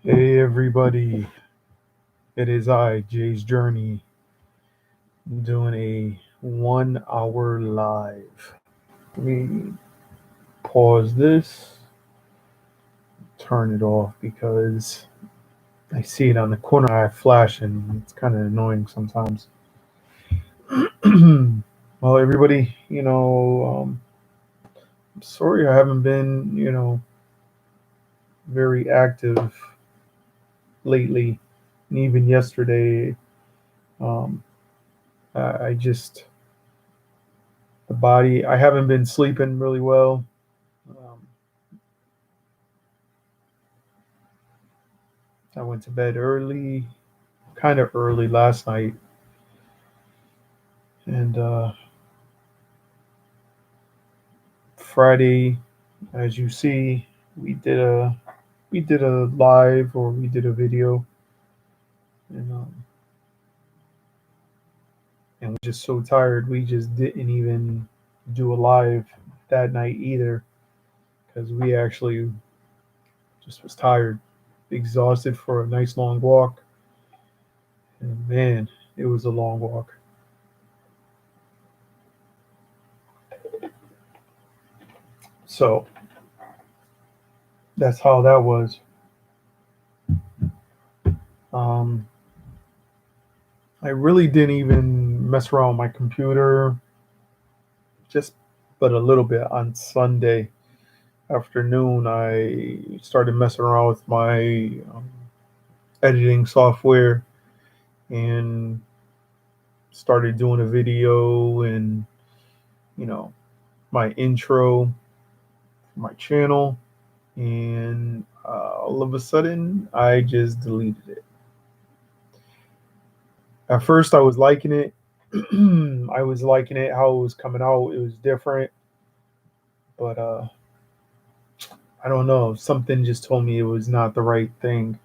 Hey everybody, it is I, Jay's Journey, doing a 1 hour live. Let me pause this, turn it off because I see it on the corner of my eye flashing. It's kind of annoying sometimes. Well, everybody, I'm sorry I haven't been, very active lately. And even yesterday, um, I just, the body, I haven't been sleeping really well. Um, I went to bed early, kind of early last night, and Friday, as you see, we did a we did a live or we did a video, and we're just so tired. We just didn't even do a live that night either because we actually just was tired, exhausted for a nice long walk, and man, it was a long walk. So that's how that was. Um, I really didn't even mess around with my computer, just but a little bit on Sunday afternoon. I started messing around with my editing software and started doing a video and you know my intro for my channel, and all of a sudden I just deleted it. At first, I was liking it. I was liking it how it was coming out. It was different, but I don't know. Something just told me it was not the right thing.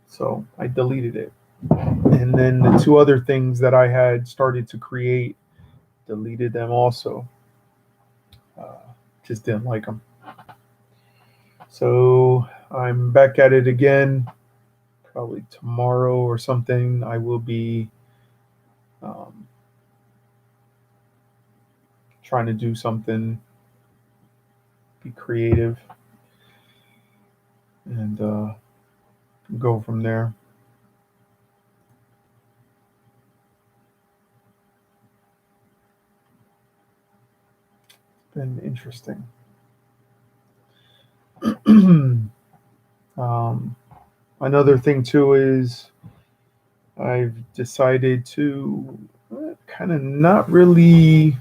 So I deleted it. And then the two other things that I had started to create, deleted them also. Uh, just didn't like them. So I'm back at it again. Probably tomorrow or something. I will be um, trying to do something, be creative, and go from there. Been interesting. um, Another thing too is I've decided to kind of not really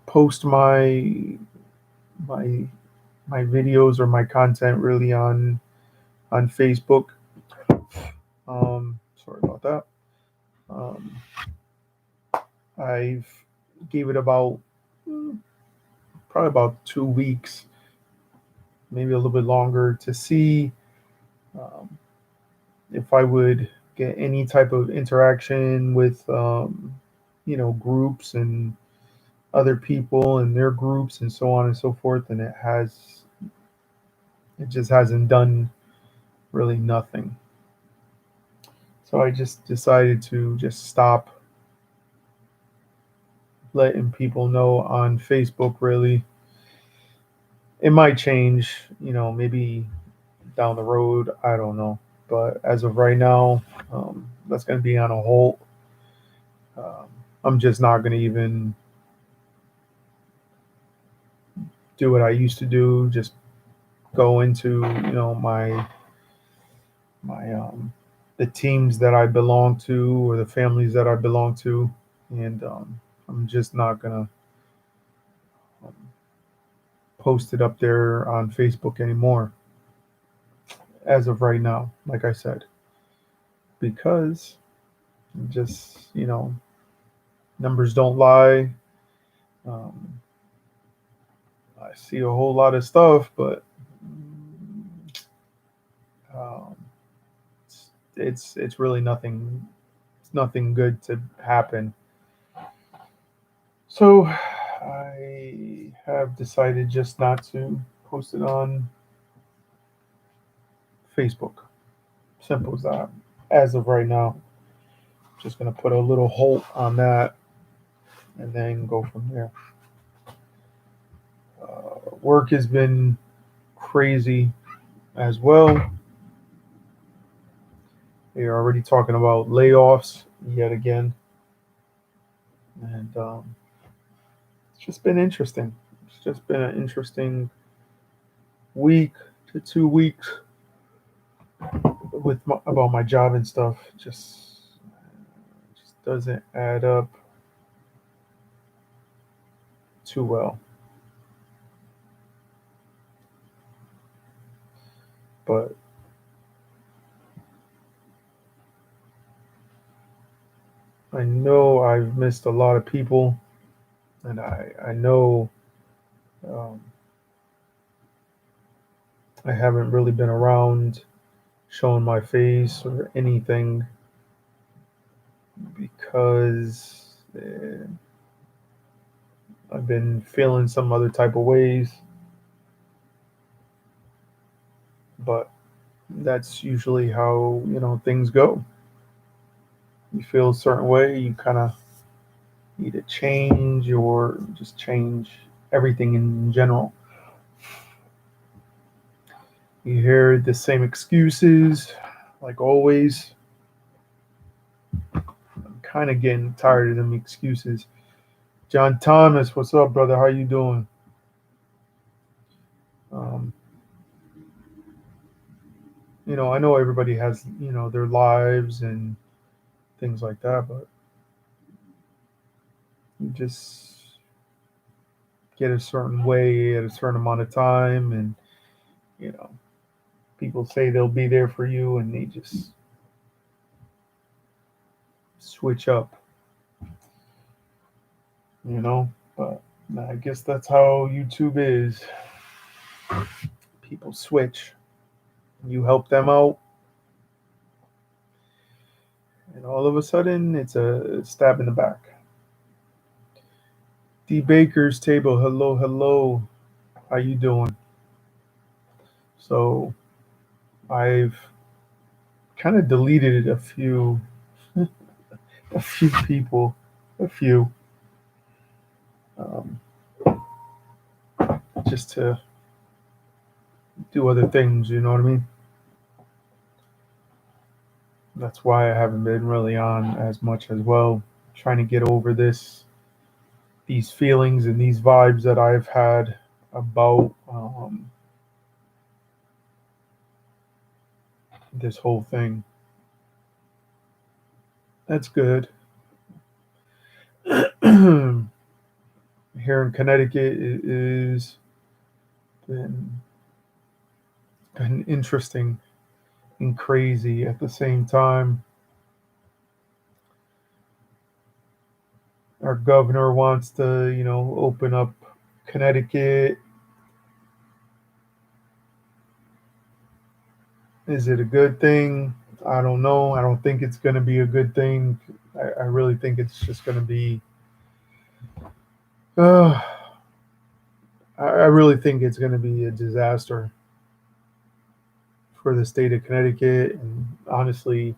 post my my videos or my content really on Facebook. Sorry about that. Um, I've gave it about probably about 2 weeks, maybe a little bit longer, to see um, if I would get any type of interaction with groups and other people and their groups and so on and so forth, and it just hasn't done really nothing. So I just decided to just stop letting people know on Facebook. Really, it might change, maybe down the road. I don't know, but as of right now, that's going to be on a hold. Um, I'm just not going to even do what I used to do. Just go into my the teams that I belong to or the families that I belong to, and I'm just not gonna um, post it up there on Facebook anymore as of right now. Like I said, because just numbers don't lie. Um, I see a whole lot of stuff, but um, it's really nothing. It's nothing good to happen. So I have decided just not to post it on Facebook. Simple as that. As of right now, just gonna put a little halt on that and then go from there. Work has been crazy as well. They're already talking about layoffs yet again, and it's just been interesting. It's just been an interesting week to 2 weeks with about my job and stuff. Just doesn't add up too well. But I know I've missed a lot of people, and I know um, I haven't really been around showing my face or anything because I've been feeling some other type of ways. But that's usually how things go. You feel a certain way, you kind of need to change or just change everything in general. You hear the same excuses, like always. I'm kind of getting tired of them excuses. John Thomas, what's up, brother? How you doing? Um, I know everybody has their lives and things like that, but you just get a certain way at a certain amount of time, and you know people say they'll be there for you, and they just switch up, you know. But I guess that's how YouTube is. People switch. You help them out, and all of a sudden, it's a stab in the back. D Baker's table. Hello, hello. How you doing? So I've kind of deleted a few people, a few, um, just to do other things. You know what I mean? That's why I haven't been really on as much as well. Trying to get over these feelings and these vibes that I've had about this whole thing. That's good. Here in Connecticut, it is been interesting and crazy at the same time. Our governor wants to, open up Connecticut. Is it a good thing? I don't know. I don't think it's going to be a good thing. I really think it's just going to be. Uh, I really think it's going to be a disaster for the state of Connecticut and honestly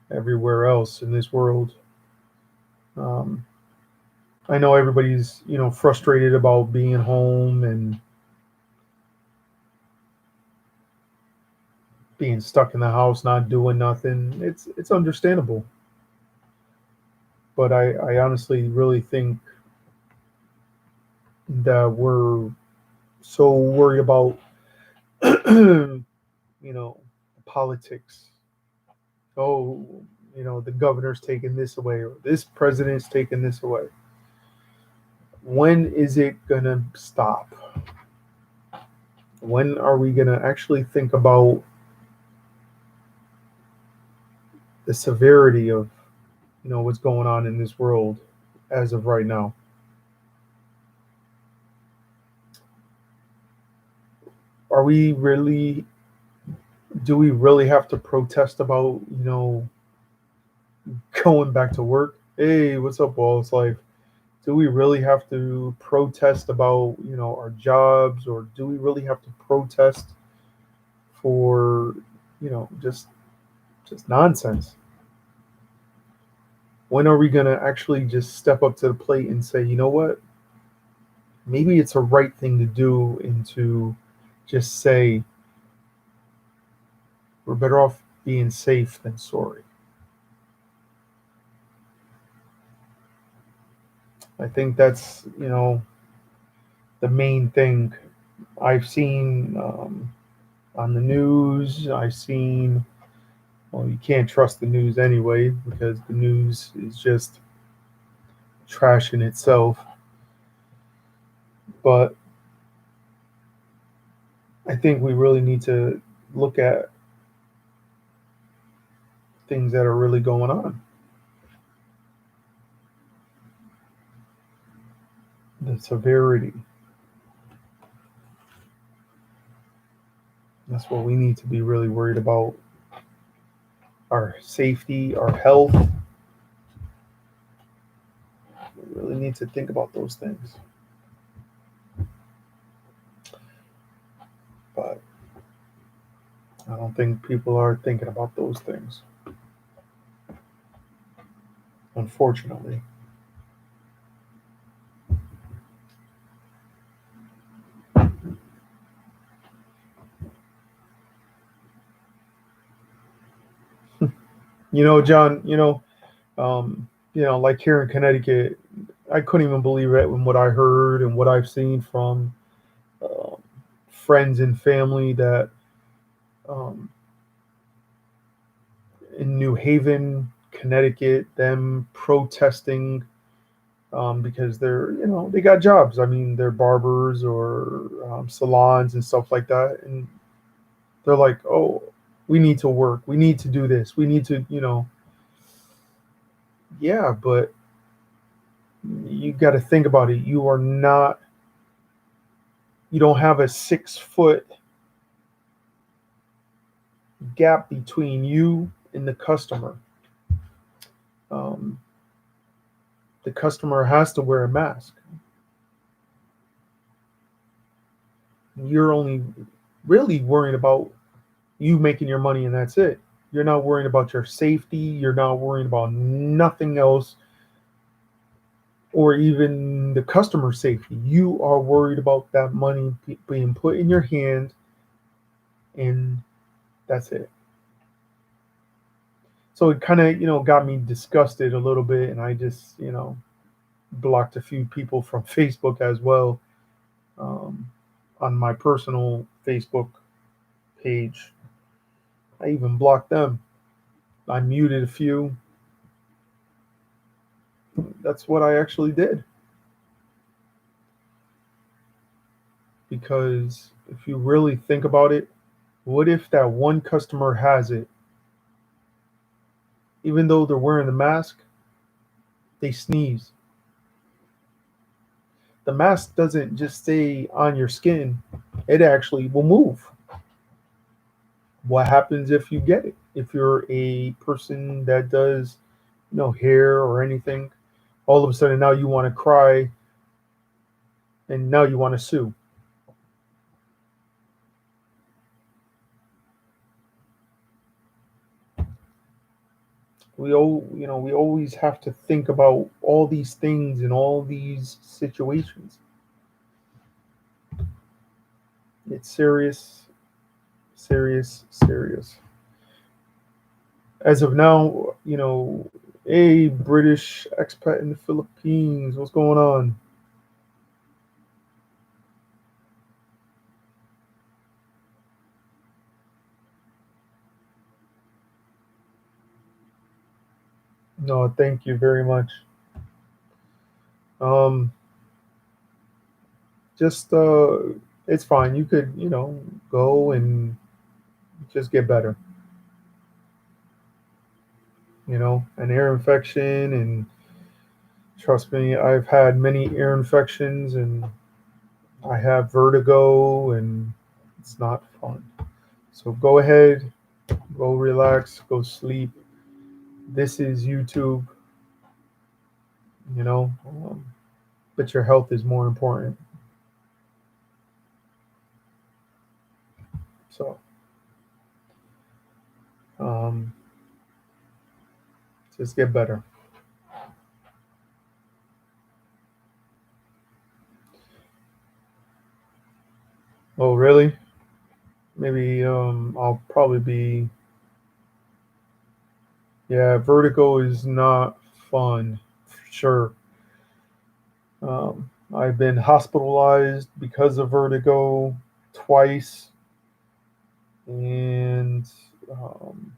everywhere else in this world. Um, I know everybody's frustrated about being home and being stuck in the house, not doing nothing. It's understandable, but I honestly really think that we're so worried about politics. Oh, the governor's taking this away or this president's taking this away. When is it gonna stop? When are we gonna actually think about the severity of what's going on in this world as of right now? Are we really do we really have to protest about going back to work? Hey, what's up, Wallace Life? Do we really have to protest about our jobs, or do we really have to protest for just nonsense. When are we going to actually just step up to the plate and say, you know what, maybe it's a right thing to do, and to just say we're better off being safe than sorry. I think that's the main thing I've seen on the news. I've seen, well, you can't trust the news anyway because the news is just trash in itself. But I think we really need to look at things that are really going on. The severity. That's what we need to be really worried about. Our safety, our health. We really need to think about those things. But I don't think people are thinking about those things, unfortunately. John, like here in Connecticut, I couldn't even believe it when what I heard and what I've seen from um, friends and family that um, in New Haven, Connecticut, them protesting because they got jobs. I mean, they're barbers or salons and stuff like that, and they're like, oh, we need to work, we need to do this, we need to, yeah, but you got to think about it. You don't have a 6 foot gap between you and the customer. Um, the customer has to wear a mask. You're only really worrying about you making your money, and that's it. You're not worrying about your safety. You're not worrying about nothing else, or even the customer safety. You are worried about that money being put in your hand, and that's it. So it kind of, got me disgusted a little bit, and I just, blocked a few people from Facebook as well, um, on my personal Facebook page. I even blocked them. I muted a few. That's what I actually did. Because if you really think about it, what if that one customer has it, even though they're wearing the mask, they sneeze? The mask doesn't just stay on your skin, it actually will move. What happens if you get it? If you're a person that does, hair or anything, all of a sudden now you want to cry and now you want to sue. We always have to think about all these things in all these situations. It's serious, serious, serious. As of now, a British expat in the Philippines, what's going on? No, thank you very much. Um, just it's fine. You could, go and just get better. An ear infection, and trust me, I've had many ear infections, and I have vertigo, and it's not fun. So go ahead, go relax, go sleep. This is YouTube, you know, um, but your health is more important. So Just get better. Oh, really? Maybe I'll probably be. Yeah, vertigo is not fun, for sure. I've been hospitalized because of vertigo twice, and um,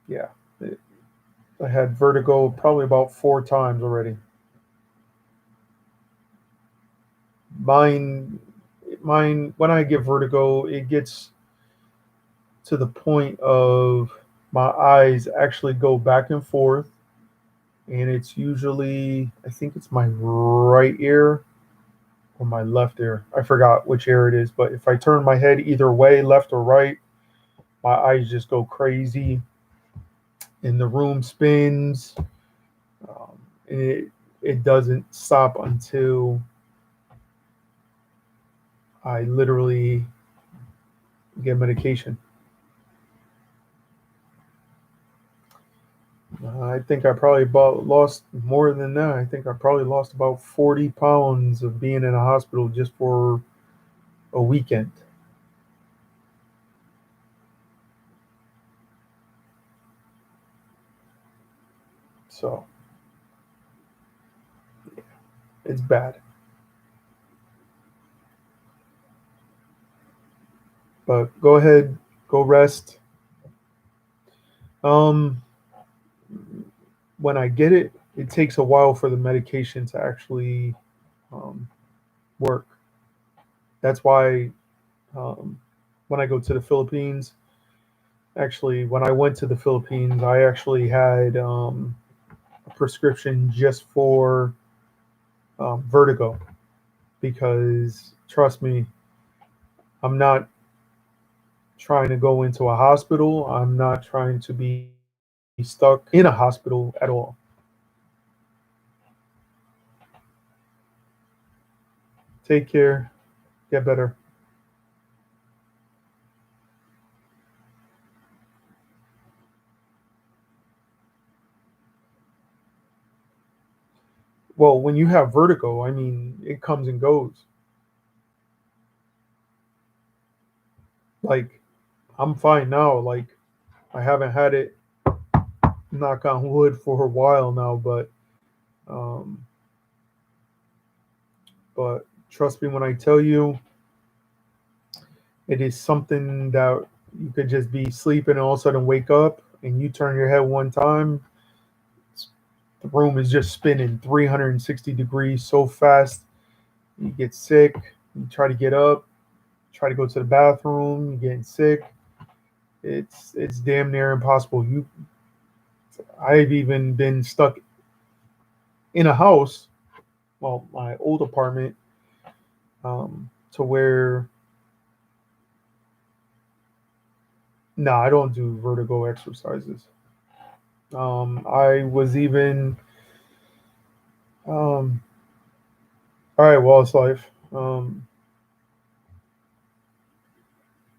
yeah, it, I had vertigo probably about 4 times already. Mine, mine. When I get vertigo, it gets to the point of my eyes actually go back and forth, and it's usually, I think it's my right ear or my left ear. I forgot which ear it is, but if I turn my head either way, left or right, my eyes just go crazy and the room spins. And it doesn't stop until I literally get medication. I think I probably lost more than that. I think I probably lost about 40 pounds of being in a hospital just for a weekend. So it's bad. But go ahead, go rest. Um, when I get it, it takes a while for the medication to actually um, work. That's why when I go to the Philippines, actually, when I went to the Philippines, I actually had a prescription just for vertigo because, trust me, I'm not trying to go into a hospital. I'm not trying to be stuck in a hospital at all. Take care. Get better. Well, when you have vertigo, I mean, it comes and goes. Like, I'm fine now. Like, I haven't had it, knock on wood, for a while now, um, but trust me when I tell you, it is something that you could just be sleeping and all of a sudden wake up and you turn your head one time, the room is just spinning 360 degrees so fast. You get sick. You try to get up, try to go to the bathroom. You're getting sick. It's damn near impossible. I've even been stuck in a house, well, my old apartment, to where no, I don't do vertigo exercises. I was even um, all right, Wallace Life.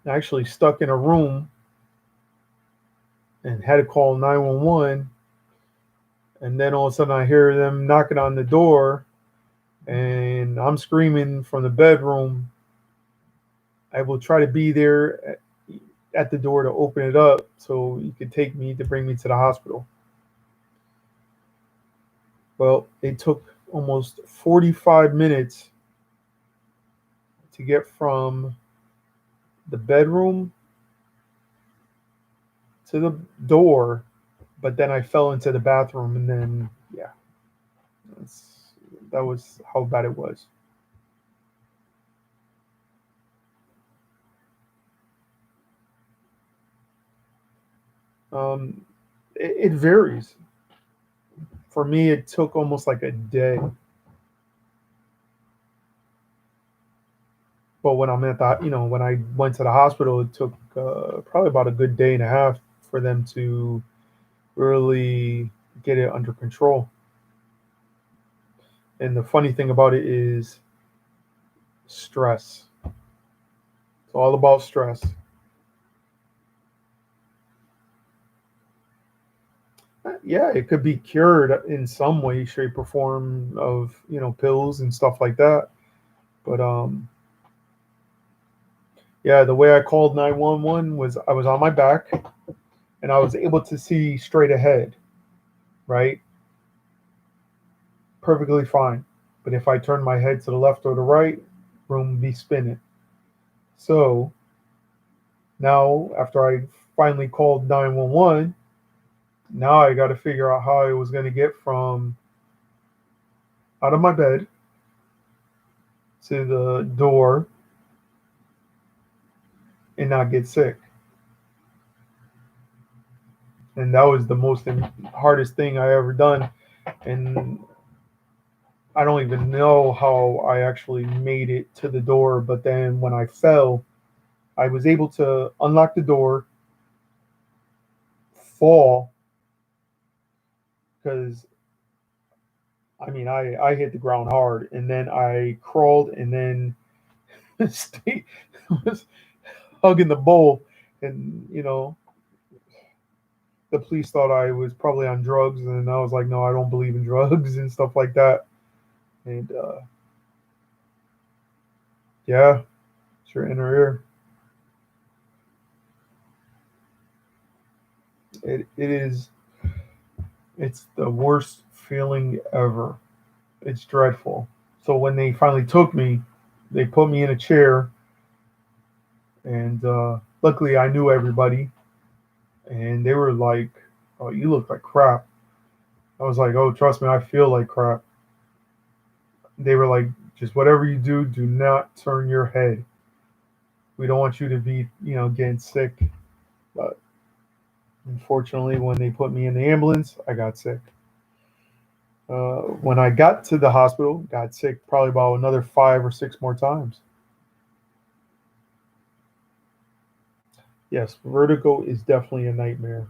Actually stuck in a room and had to call 911. And then all of a sudden I hear them knocking on the door and I'm screaming from the bedroom. I will try to be there at the door to open it up so you could take me to bring me to the hospital. Well, it took almost 45 minutes to get from the bedroom to the door, but then I fell into the bathroom and then, yeah, that's, that was how bad it was. Um, it varies. For me, it took almost like a day. But when I'm at the, when I went to the hospital, it took probably about a good day and a half for them to really get it under control. And the funny thing about it is stress. It's all about stress. Yeah, it could be cured in some way, shape, or form of pills and stuff like that. But yeah, the way I called 911 was I was on my back and I was able to see straight ahead, right? Perfectly fine. But if I turned my head to the left or the right, room would be spinning. So now, after I finally called 911, now I got to figure out how I was going to get from out of my bed to the door and not get sick. And that was the hardest thing I ever done. And I don't even know how I actually made it to the door. But then when I fell, I was able to unlock the door, fall, because I hit the ground hard, and then I crawled, and then stayed, was hugging the bowl, and the police thought I was probably on drugs, and I was like, no, I don't believe in drugs and stuff like that, and yeah, sure, inner ear. It is it's the worst feeling ever. It's dreadful. So when they finally took me, they put me in a chair, and luckily I knew everybody, and they were like, "Oh, you look like crap." I was like, "Oh, trust me, I feel like crap." They were like, "Just whatever you do, do not turn your head. We don't want you to be, getting sick." But unfortunately, when they put me in the ambulance, I got sick. When I got to the hospital, got sick probably about another 5 or 6 more times. Yes, vertigo is definitely a nightmare.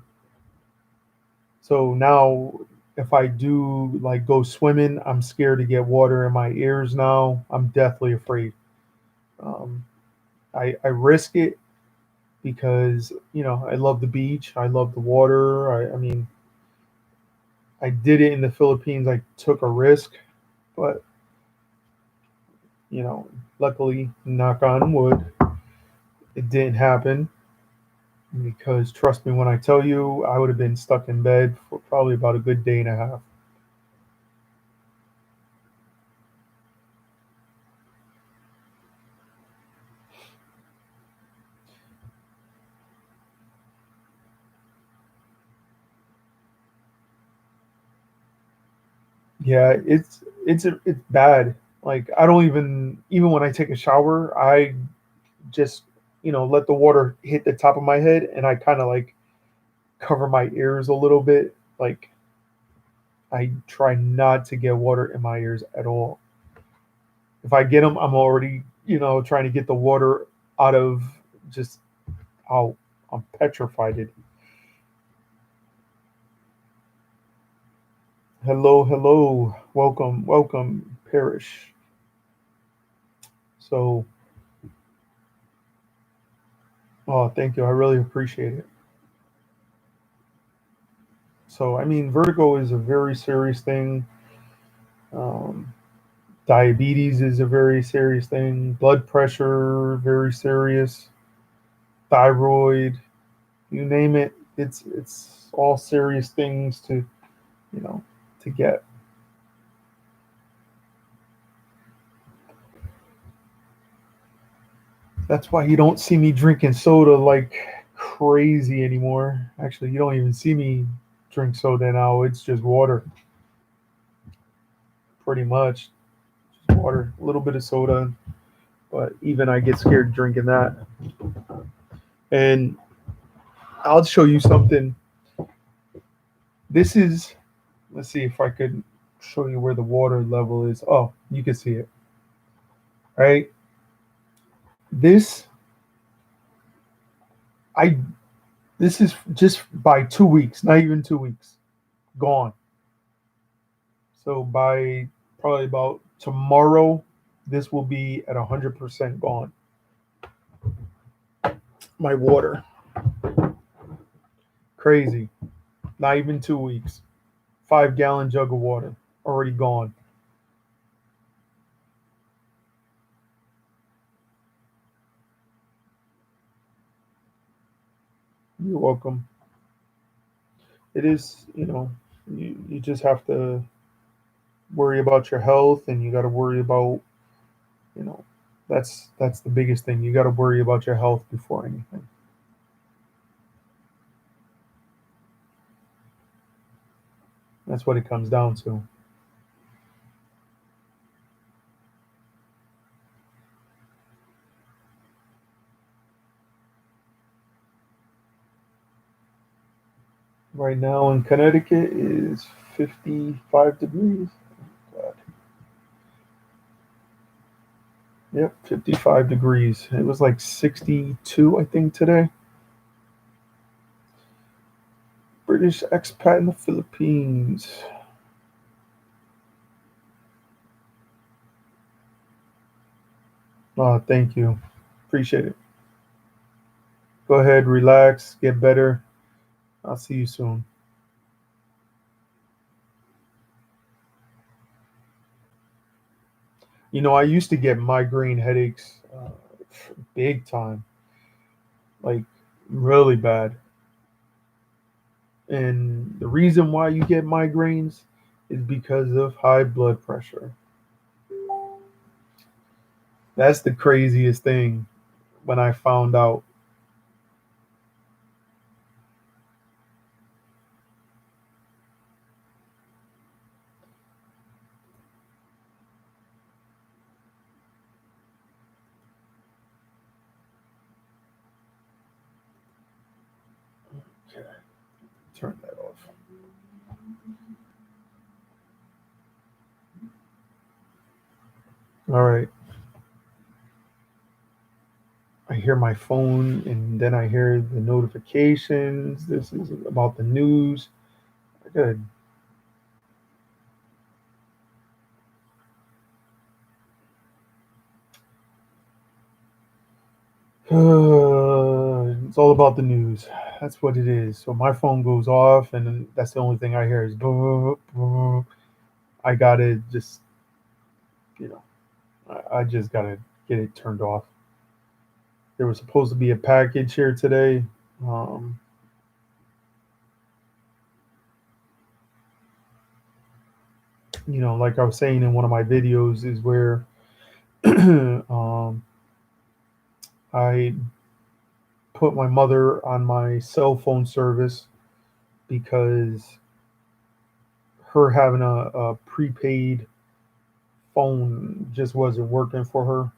So now, if I do like go swimming, I'm scared to get water in my ears now. I'm deathly afraid. Um, I risk it because I love the beach. I love the water. I mean, I did it in the Philippines. I took a risk, but you know, luckily, knock on wood, it didn't happen. Because trust me when I tell you, I would have been stuck in bed for probably about a good day and a half. Yeah, it's bad. Like I don't even when I take a shower, I just let the water hit the top of my head, and I kind of like cover my ears a little bit. Like I try not to get water in my ears at all. If I get them, I'm already trying to get the water out of just how I'm petrified. It. Hello, hello, welcome, welcome, Parish. So, oh, thank you. I really appreciate it. So, I mean, vertigo is a very serious thing. Um, Diabetes is a very serious thing. Blood pressure, very serious. Thyroid, you name it. It's all serious things to you know to get. That's why you don't see me drinking soda like crazy anymore. Actually, you don't even see me drink soda now. It's just water, pretty much. Just water, a little bit of soda, but even I get scared drinking that. And I'll show you something. This is, let's see if I could show you where the water level is. Oh, you can see it, right? This, I, this is just by 2 weeks, not even 2 weeks, gone. So by probably about tomorrow, this will be at 100% gone. My water, crazy. Not even 2 weeks. 5 gallon jug of water already gone. You're welcome. It is, you just have to worry about your health, and you got to worry about, you know, that's the biggest thing. You got to worry about your health before anything. That's what it comes down to. Right now in Connecticut is 55 degrees. God. Yep, 55 degrees. It was like 62, I think, today. British expat in the Philippines. Thank you. Appreciate it. Go ahead, relax, get better. I'll see you soon. I used to get migraine headaches big time, like really bad. And the reason why you get migraines is because of high blood pressure. That's the craziest thing when I found out. Okay, turn that off. All right. I hear my phone and then I hear the notifications. This is about the news. I gotta it's all about the news. That's what it is. So my phone goes off, and then that's the only thing I hear is boo, boo. I gotta just, you know, I just gotta get it turned off. There was supposed to be a package here today. Um, like I was saying in one of my videos, is where I put my mother on my cell phone service because her having a prepaid phone just wasn't working for her,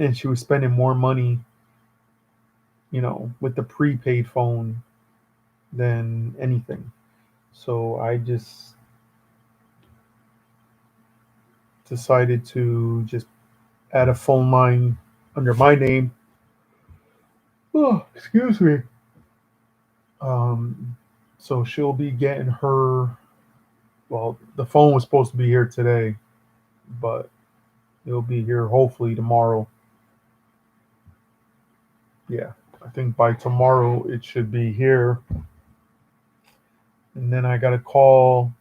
and she was spending more money, with the prepaid phone than anything. So I just decided to just add a phone line under my name. Oh, excuse me. Um, so she'll be getting her. Well, the phone was supposed to be here today, but it'll be here hopefully tomorrow. Yeah, I think by tomorrow it should be here. And then I got to call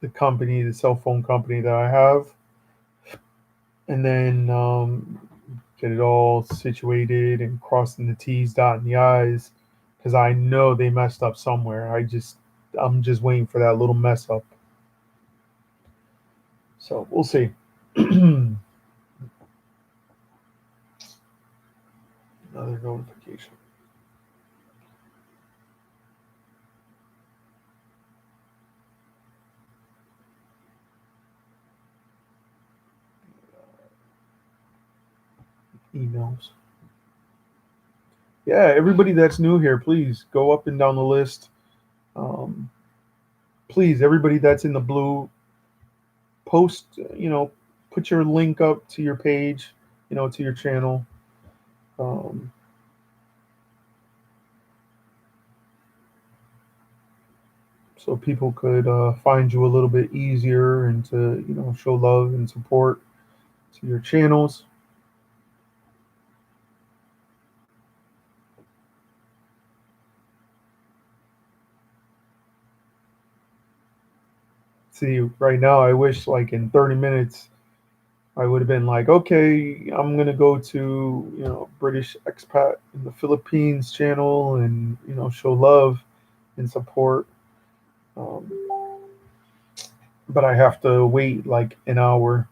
the company, the cell phone company that I have, and then get it all situated and crossing the T's, dotting the I's, because I know they messed up somewhere. I'm just waiting for that little mess up. So we'll see. Another notification. Emails. Yeah, everybody that's new here, please go up and down the list. Um, please, everybody that's in the blue, post, put your link up to your page, to your channel. Um, so people could find you a little bit easier and to show love and support to your channels. See, right now, I wish like in 30 minutes, I would have been like, okay, I'm gonna go to British expat in the Philippines channel and show love and support. Um, but I have to wait like an hour.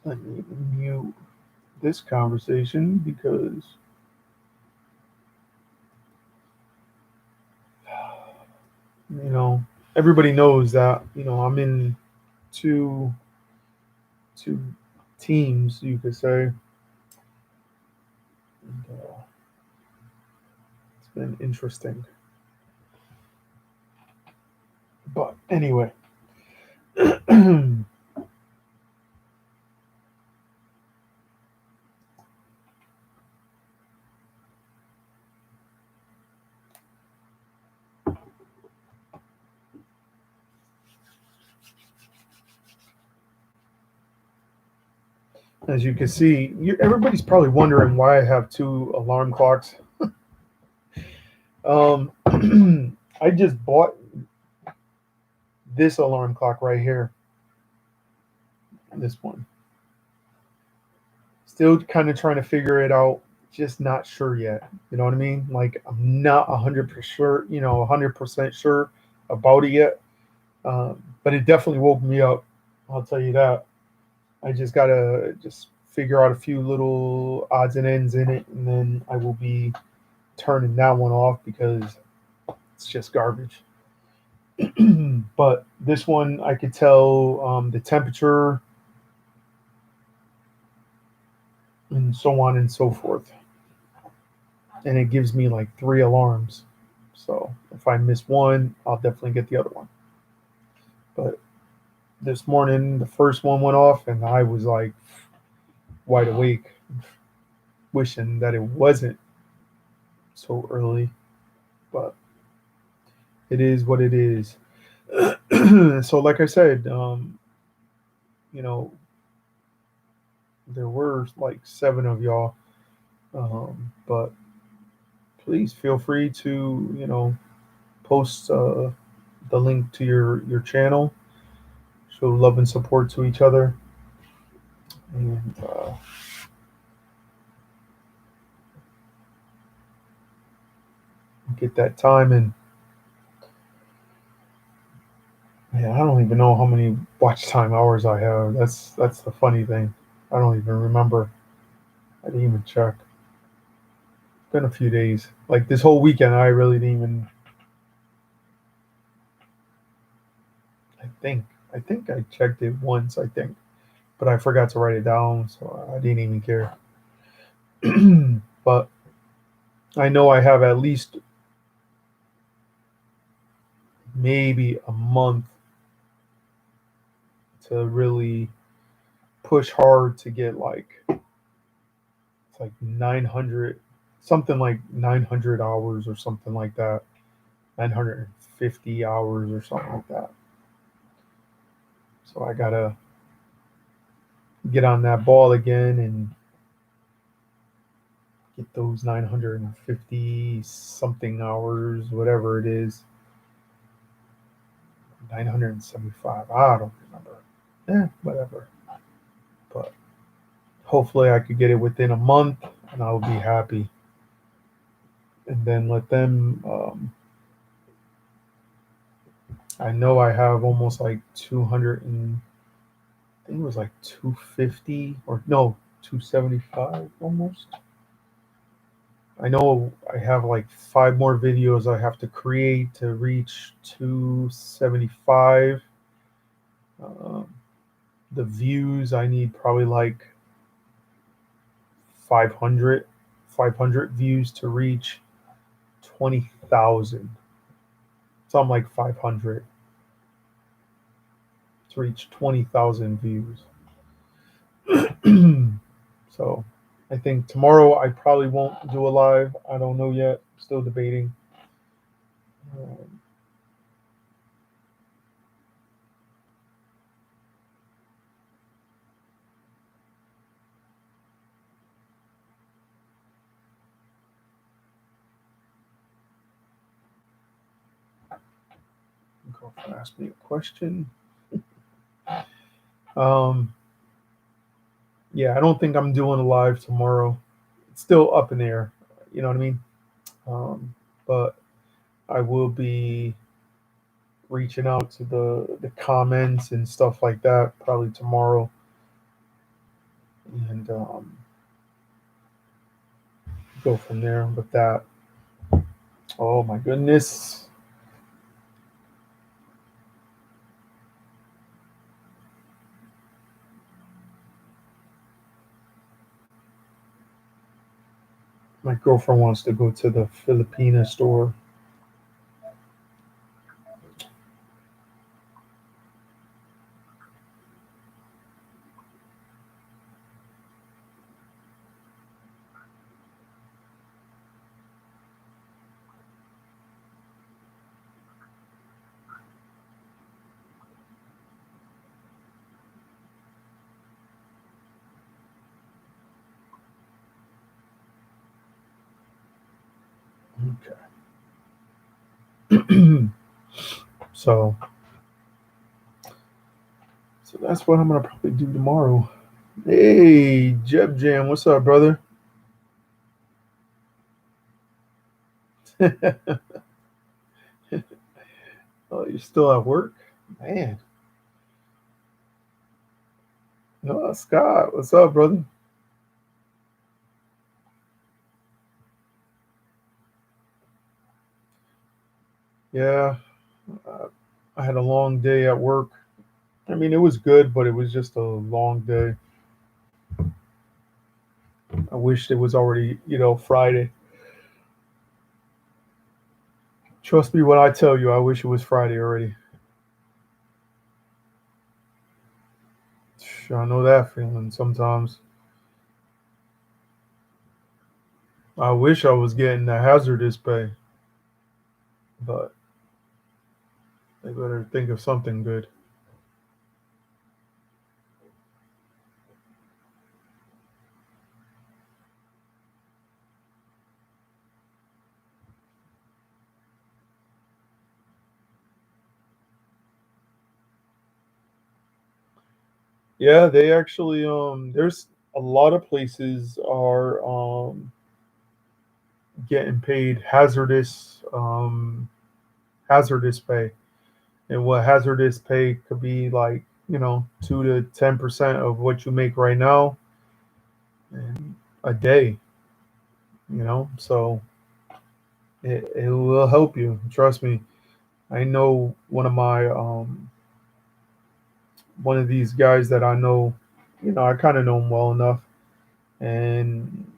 Let me mute this conversation because you know everybody knows that I'm in two two teams, you could say. And, it's been interesting. But anyway, as you can see, everybody's probably wondering why I have two alarm clocks. Um, I just bought this alarm clock right here. This one. Still kind of trying to figure it out. Just not sure yet. You know what I mean? Like I'm not 100% sure. 100% sure about it yet. But it definitely woke me up. I'll tell you that. I just gotta just figure out a few little odds and ends in it, and then I will be turning that one off because it's just garbage. But this one, I could tell the temperature and so on and so forth, and it gives me like three alarms. So if I miss one, I'll definitely get the other one. But this morning, the first one went off, and I was like wide awake, wishing that it wasn't so early. But it is what it is. So, like I said, you know, there were like seven of y'all, but please feel free to, post the link to your channel, show love and support to each other, and get that time. And man, I don't even know how many watch time hours I have. That's the funny thing. I don't even remember. I didn't even check. It's been a few days. Like this whole weekend, I really didn't even. I think I think I checked it once. I think, but I forgot to write it down, so I didn't even care. But I know I have at least maybe a month to really push hard to get like it's like 900 something like 900 hours or something like that. 950 hours or something like that. So I got to get on that ball again and get those 950 something hours, whatever it is. 975. I don't remember. Whatever. But hopefully I could get it within a month and I'll be happy. And then let them. I know I have almost like 200 and I think it was like 250 or no 275 almost. I know I have like five more videos I have to create to reach 275. Um, the views I need probably like 500, 500 views to reach 20,000. So I'm like 500 to reach 20,000 views. So I think tomorrow I probably won't do a live. I don't know yet. Still debating. Um, girlfriend asked me a question. Um, yeah, I don't think I'm doing a live tomorrow. It's still up in the air. You know what I mean? But I will be reaching out to the comments and stuff like that probably tomorrow, and go from there with that. Oh my goodness. My girlfriend wants to go to the Filipina store. Okay. so so that's what I'm gonna probably do tomorrow. Hey, Jeb Jam, what's up, brother? Oh, you're still at work? Man. No, Scott, what's up, brother? Yeah, uh, I had a long day at work. I mean, it was good, but it was just a long day. I wished it was already, Friday. Trust me when I tell you, I wish it was Friday already. I know that feeling sometimes. I wish I was getting the hazardous pay, but they better think of something good. Yeah, they actually there's a lot of places are getting paid hazardous pay. And what hazardous pay could be like, 2 to 10% of what you make right now and a day, so it will help you. Trust me. I know one of these guys that I know, I kind of know him well enough, and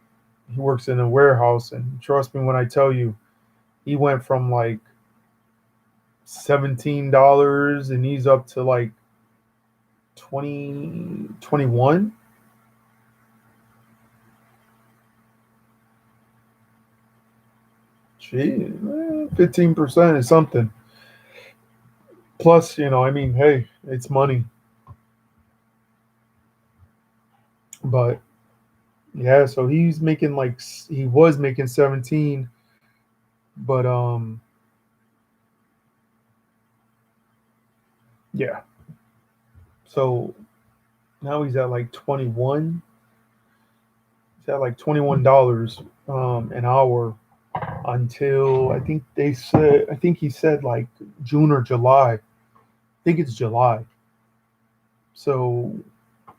he works in a warehouse. And trust me when I tell you, he went from like $17 and he's up to like 20, 21. Gee, 15% is something. Plus, I mean, hey, it's money. But yeah, so he was making 17, but yeah. So now he's at like 21. He's at like $21 an hour until I think he said like June or July. I think it's July. So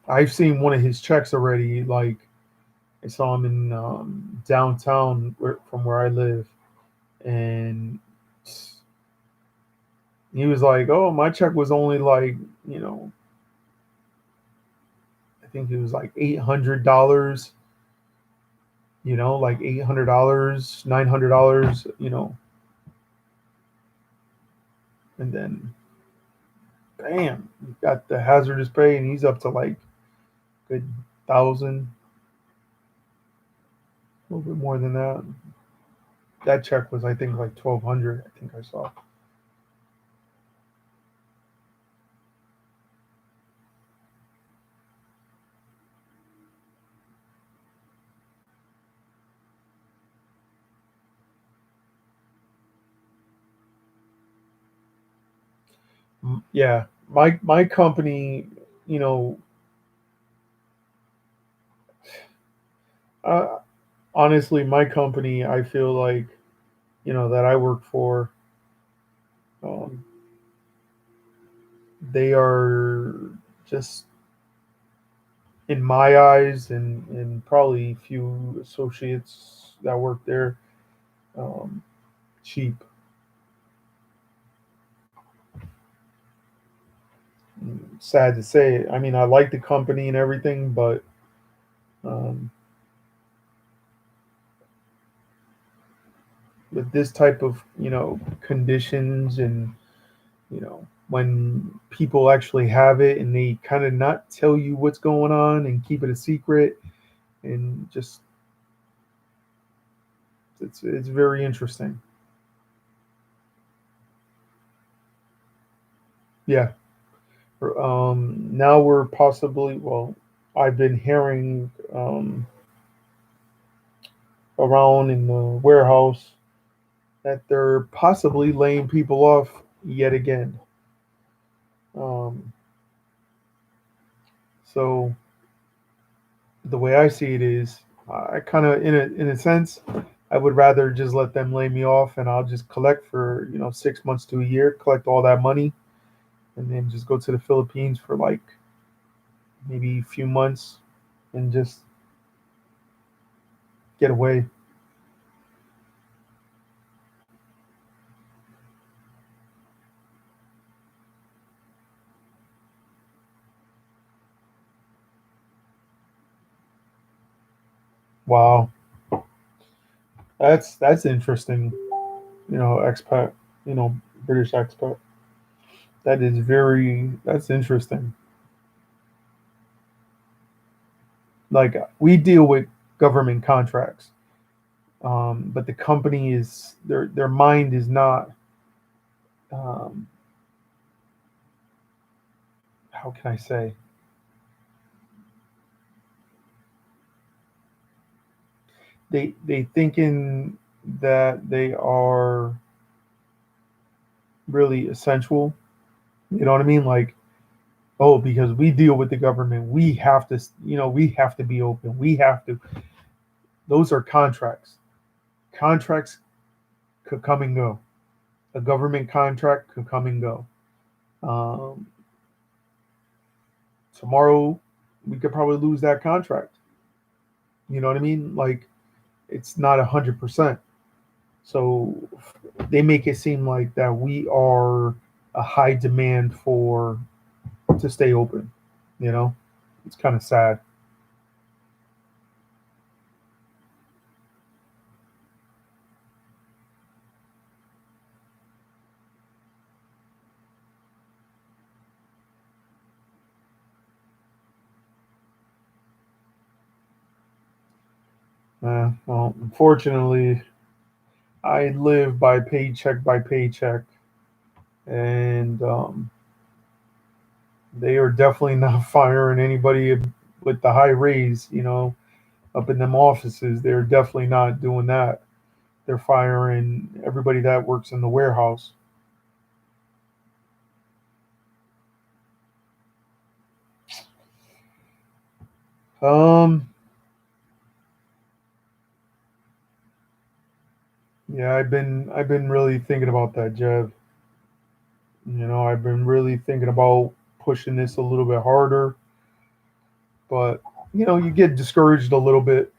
I've seen one of his checks already. Like I saw him in downtown from where I live, and he was like, "Oh, my check was only like, you know, I think it was like $800, like $800, $900, and then bam, you got the hazardous pay, and he's up to like good 1,000, a little bit more than that. That check was, I think, like 1,200. I think I saw. Yeah, my company, you know, uh, honestly, my company, I feel like, that I work for, um, they are just, in my eyes, and probably few associates that work there, um, cheap. Sad to say. I mean, I like the company and everything, but um, with this type of conditions, and when people actually have it and they kind of not tell you what's going on and keep it a secret, and just it's very interesting. Yeah. Now we're possibly, well, I've been hearing around in the warehouse that they're possibly laying people off yet again. Um, so the way I see it is, I kind of, in a sense, I would rather just let them lay me off, and I'll just collect for 6 months to a year, collect all that money, and then just go to the Philippines for like maybe a few months and just get away. Wow, that's interesting. Expat, British expat. That's interesting. Like, we deal with government contracts, but the company is their mind is not. Um, how can I say? They thinking that they are really essential. You know what I mean? Like, oh, because we deal with the government, we have to, we have to be open. We have to. Those are contracts. Contracts could come and go. A government contract could come and go. Um, Tomorrow, we could probably lose that contract. You know what I mean? Like, it's not 100%. So they make it seem like that we are a high demand for to stay open. You know, it's kind of sad. Well, unfortunately, I live by paycheck, and they are definitely not firing anybody with the high raise. Up in them offices, they're definitely not doing that. They're firing everybody that works in the warehouse. Um, yeah, I've been really thinking about that, Jeff. I've been really thinking about pushing this a little bit harder, but you get discouraged a little bit.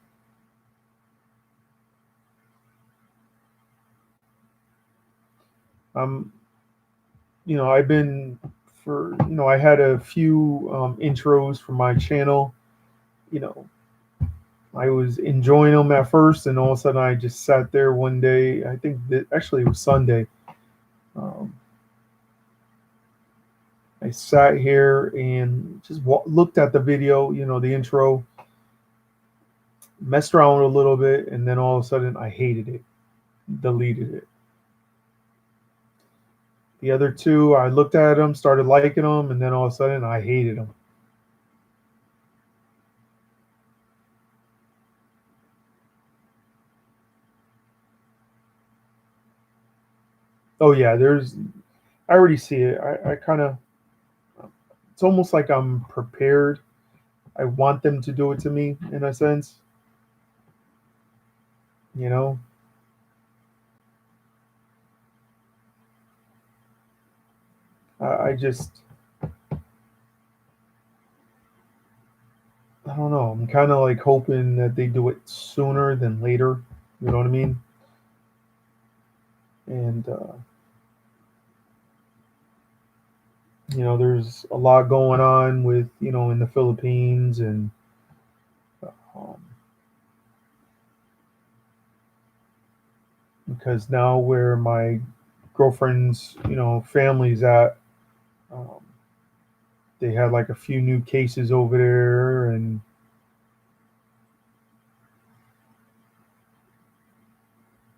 Um, I've been for I had a few intros for my channel. You know, I was enjoying them at first, and all of a sudden I just sat there one day. I think that actually it was Sunday. Um, I sat here and just looked at the video, the intro, messed around a little bit, and then all of a sudden I hated it, deleted it. The other two, I looked at them, started liking them, and then all of a sudden I hated them. Oh yeah, I already see it. I kind of, it's almost like I'm prepared. I want them to do it to me in a sense, you know. I just, I don't know. I'm kind of like hoping that they do it sooner than later. You know what I mean? And there's a lot going on with in the Philippines, and um, because now where my girlfriend's family's at, um, they had like a few new cases over there, and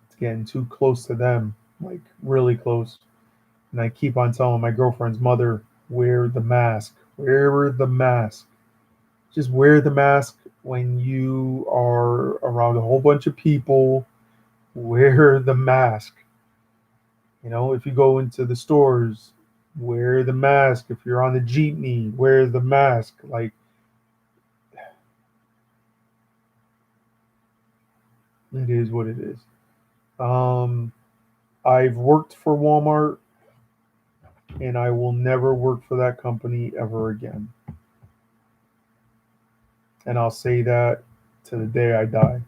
it's getting too close to them, like really close. And I keep on telling my girlfriend's mother, wear the mask, wear the mask. Just wear the mask when you are around a whole bunch of people. Wear the mask. If you go into the stores, wear the mask. If you're on the jeepney, wear the mask. Like, it is what it is. Um, I've worked for Walmart, and I will never work for that company ever again. And I'll say that to the day I die.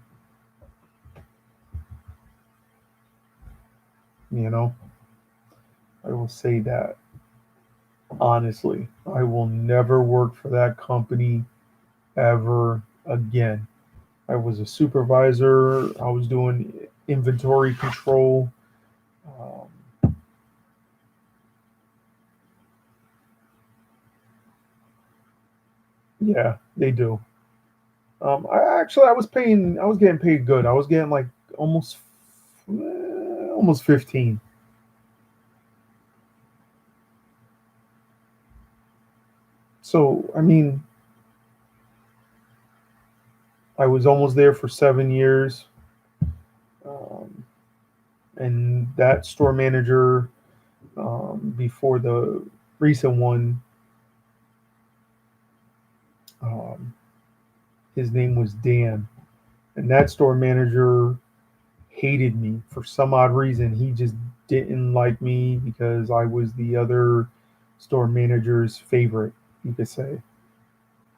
You know, I will say that honestly. I will never work for that company ever again. I was a supervisor. I was doing inventory control. Um, yeah, they do. I was paying. I was getting paid good. I was getting like almost, almost 15. So I mean, I was almost there for 7 years, um, and that store manager before the recent one, um, his name was Dan, and that store manager hated me for some odd reason. He just didn't like me because I was the other store manager's favorite, you could say,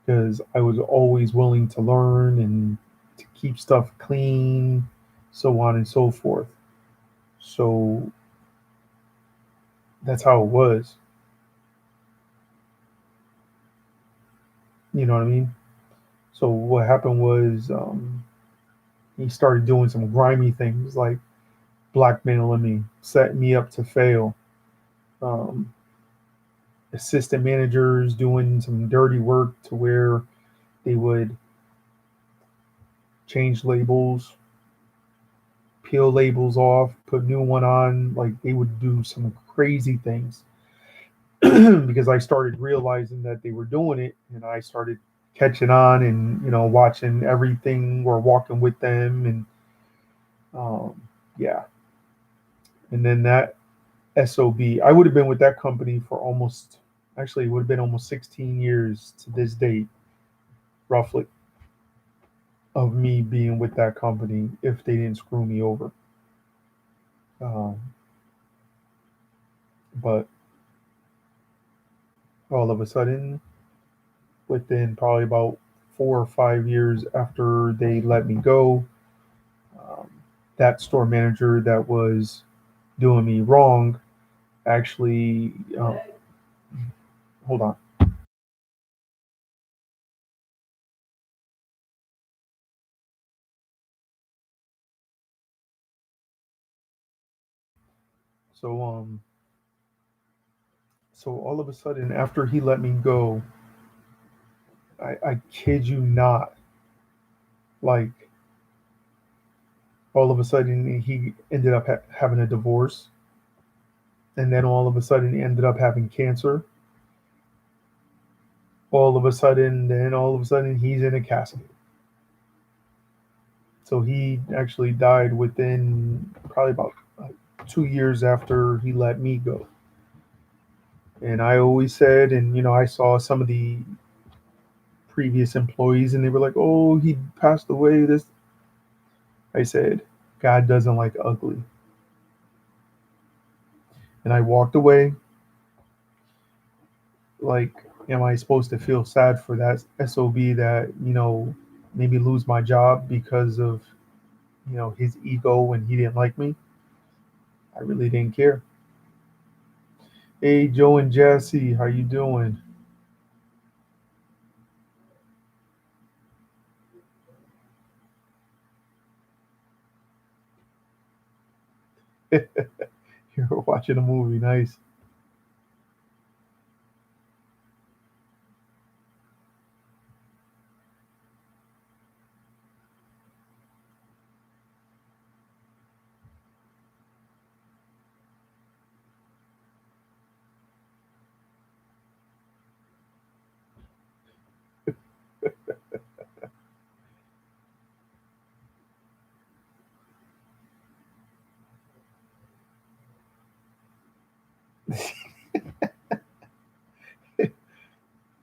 because I was always willing to learn and to keep stuff clean, so on and so forth. So that's how it was. You know what I mean? So what happened was he started doing some grimy things like blackmailing me, setting me up to fail. Um, Assistant managers doing some dirty work to where they would change labels, peel labels off, put new one on. Like they would do some crazy things because I started realizing that they were doing it, and I started catching on and watching everything or walking with them, and um, yeah. And then that SOB, I would have been with that company for almost, actually, it would have been almost 16 years to this date, roughly, of me being with that company if they didn't screw me over. Um, but all of a sudden, within probably about 4 or 5 years after they let me go, um, that store manager that was doing me wrong actually, hold on. So, so all of a sudden, after he let me go, I kid you not, like all of a sudden he ended up having a divorce, and then all of a sudden he ended up having cancer. All of a sudden he's in a casket. So he actually died within probably about 2 years after he let me go. And I always said, and I saw some of the previous employees, and they were like, "Oh, he passed away." This, I said, God doesn't like ugly, and I walked away. Like, am I supposed to feel sad for that sob that maybe lose my job because of his ego and he didn't like me? I really didn't care. Hey, Joe and Jesse, how you doing? You're watching a movie, nice.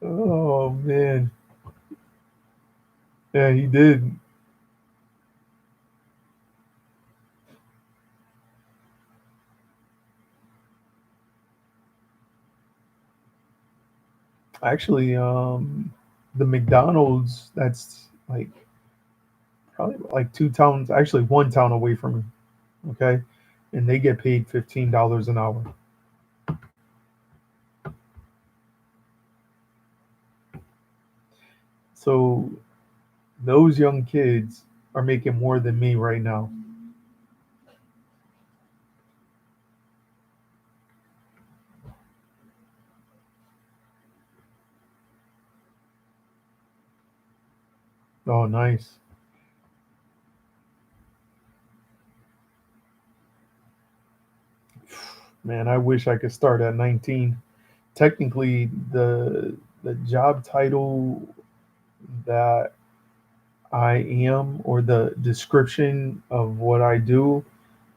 Oh man, yeah, he did. Actually, the McDonald's that's like probably like two towns, actually one town away from me. Okay, and they get paid $15 an hour. So those young kids are making more than me right now. Oh, nice. Man, I wish I could start at 19. Technically, the job title that I am, or the description of what I do,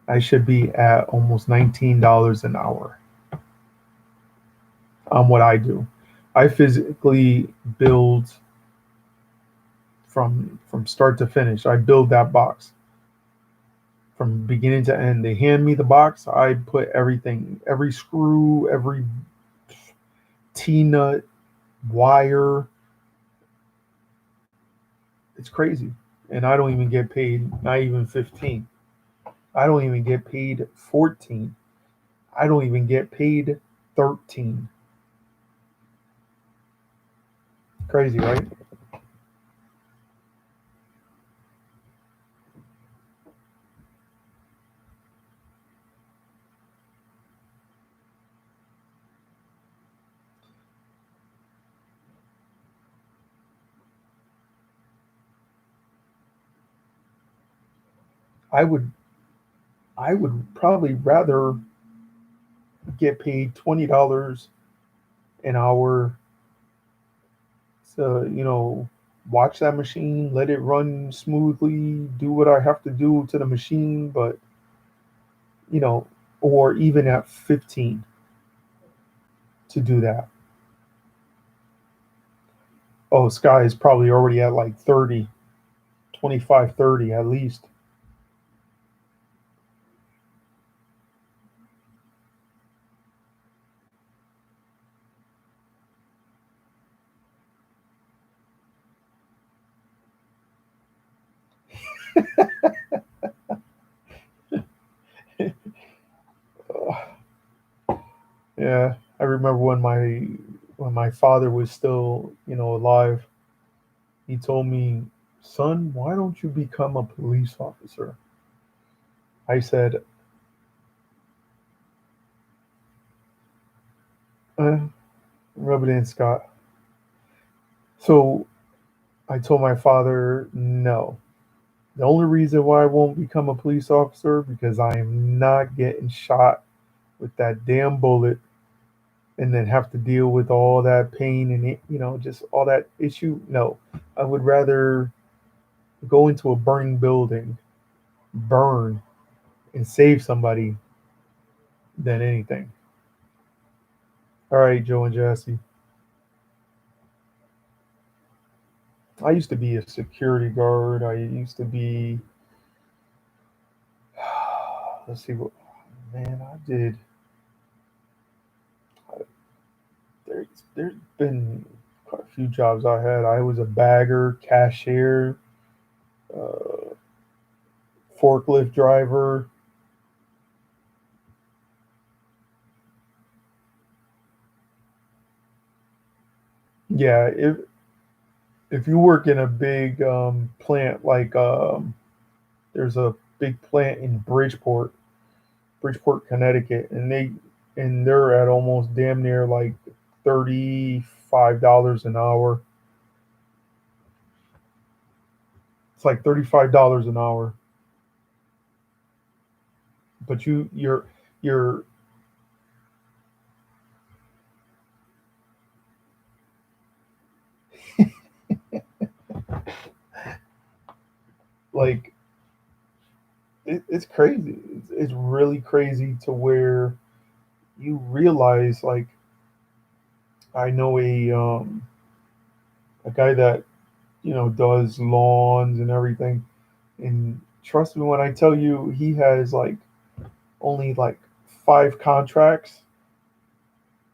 I should be at almost $19 an hour on what I do. I physically build from start to finish. I build that box from beginning to end. They hand me the box. I put everything, every screw, every T nut, wire. It's crazy. And I don't even get paid, not even 15. I don't even get paid 14. I don't even get paid 13. Crazy, right? I would I would probably rather get paid $20 an hour to, watch that machine, let it run smoothly, do what I have to do to the machine, but you know, or even at 15 to do that. Oh, Sky is probably already at like 30, 25, 30 at least. Yeah, I remember when my father was still, alive. He told me, "Son, why don't you become a police officer?" I said, "Rub it in, Scott." So I told my father, "No. The only reason why I won't become a police officer because I am not getting shot with that damn bullet and then have to deal with all that pain and just all that issue. No, I would rather go into a burning building, burn, and save somebody than anything." All right, Joe and Jesse. I used to be a security guard. I used to be, let's see what, man, I did. There's been quite a few jobs I had. I was a bagger, cashier, uh, forklift driver. Yeah, if you work in a big plant like there's a big plant in Bridgeport, Connecticut, and they're at almost damn near like $35 an hour. It's like $35 an hour, but you're like it's crazy. It's really crazy to where you realize like I know a guy that does lawns and everything, and trust me when I tell you he has like only like 5 contracts,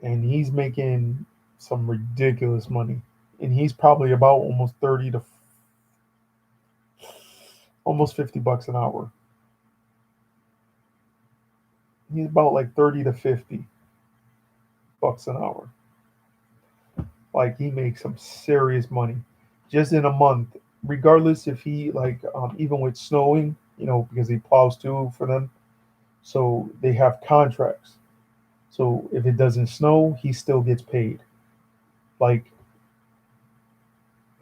and he's making some ridiculous money, and he's probably about almost 30 to almost $50 an hour. He's about like 30 to $50 an hour. Like he makes some serious money just in a month, regardless if he like even with snowing, because he plows too for them. So they have contracts. So if it doesn't snow, he still gets paid. Like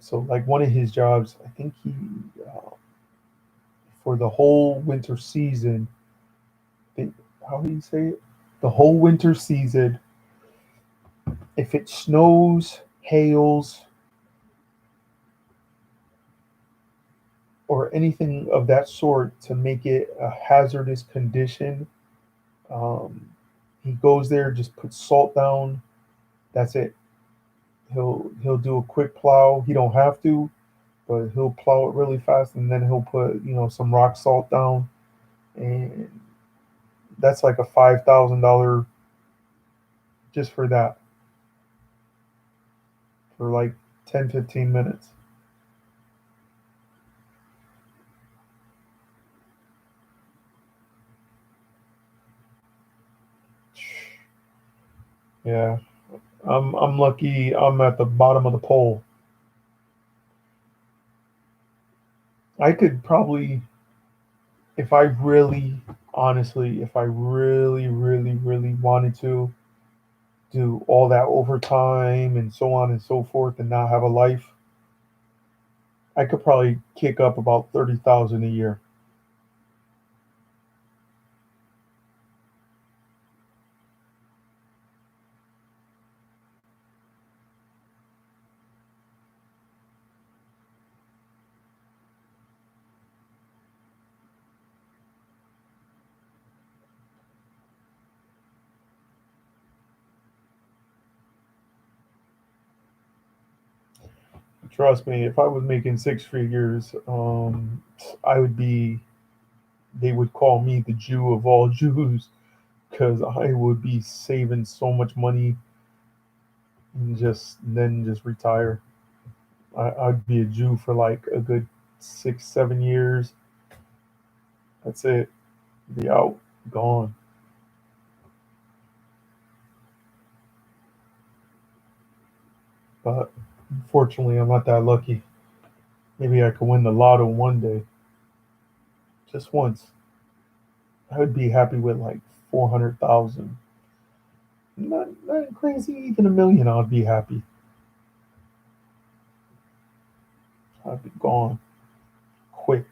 so, like one of his jobs, I think he for the whole winter season. How do you say it? The whole winter season, if it snows, hails, or anything of that sort to make it a hazardous condition, um, he goes there, just puts salt down. That's it. He'll do a quick plow. He don't have to, but he'll plow it really fast, and then he'll put some rock salt down, and that's like a $5,000 just for that for like 10-15 minutes. Yeah, I'm lucky. I'm at the bottom of the pole. I could probably, if I really, honestly, if I really, really, really wanted to do all that overtime and so on and so forth and not have a life, I could probably kick up about 30,000 a year. Trust me, if I was making 6 figures, I would be. They would call me the Jew of all Jews because I would be saving so much money and just retire. I'd be a Jew for like a good 6, 7 years. That's it. Be out, gone. But unfortunately, I'm not that lucky. Maybe I could win the lotto one day, just once. I would be happy with like 400,000. Not crazy, even a million. I'd be happy. I'd be gone quick.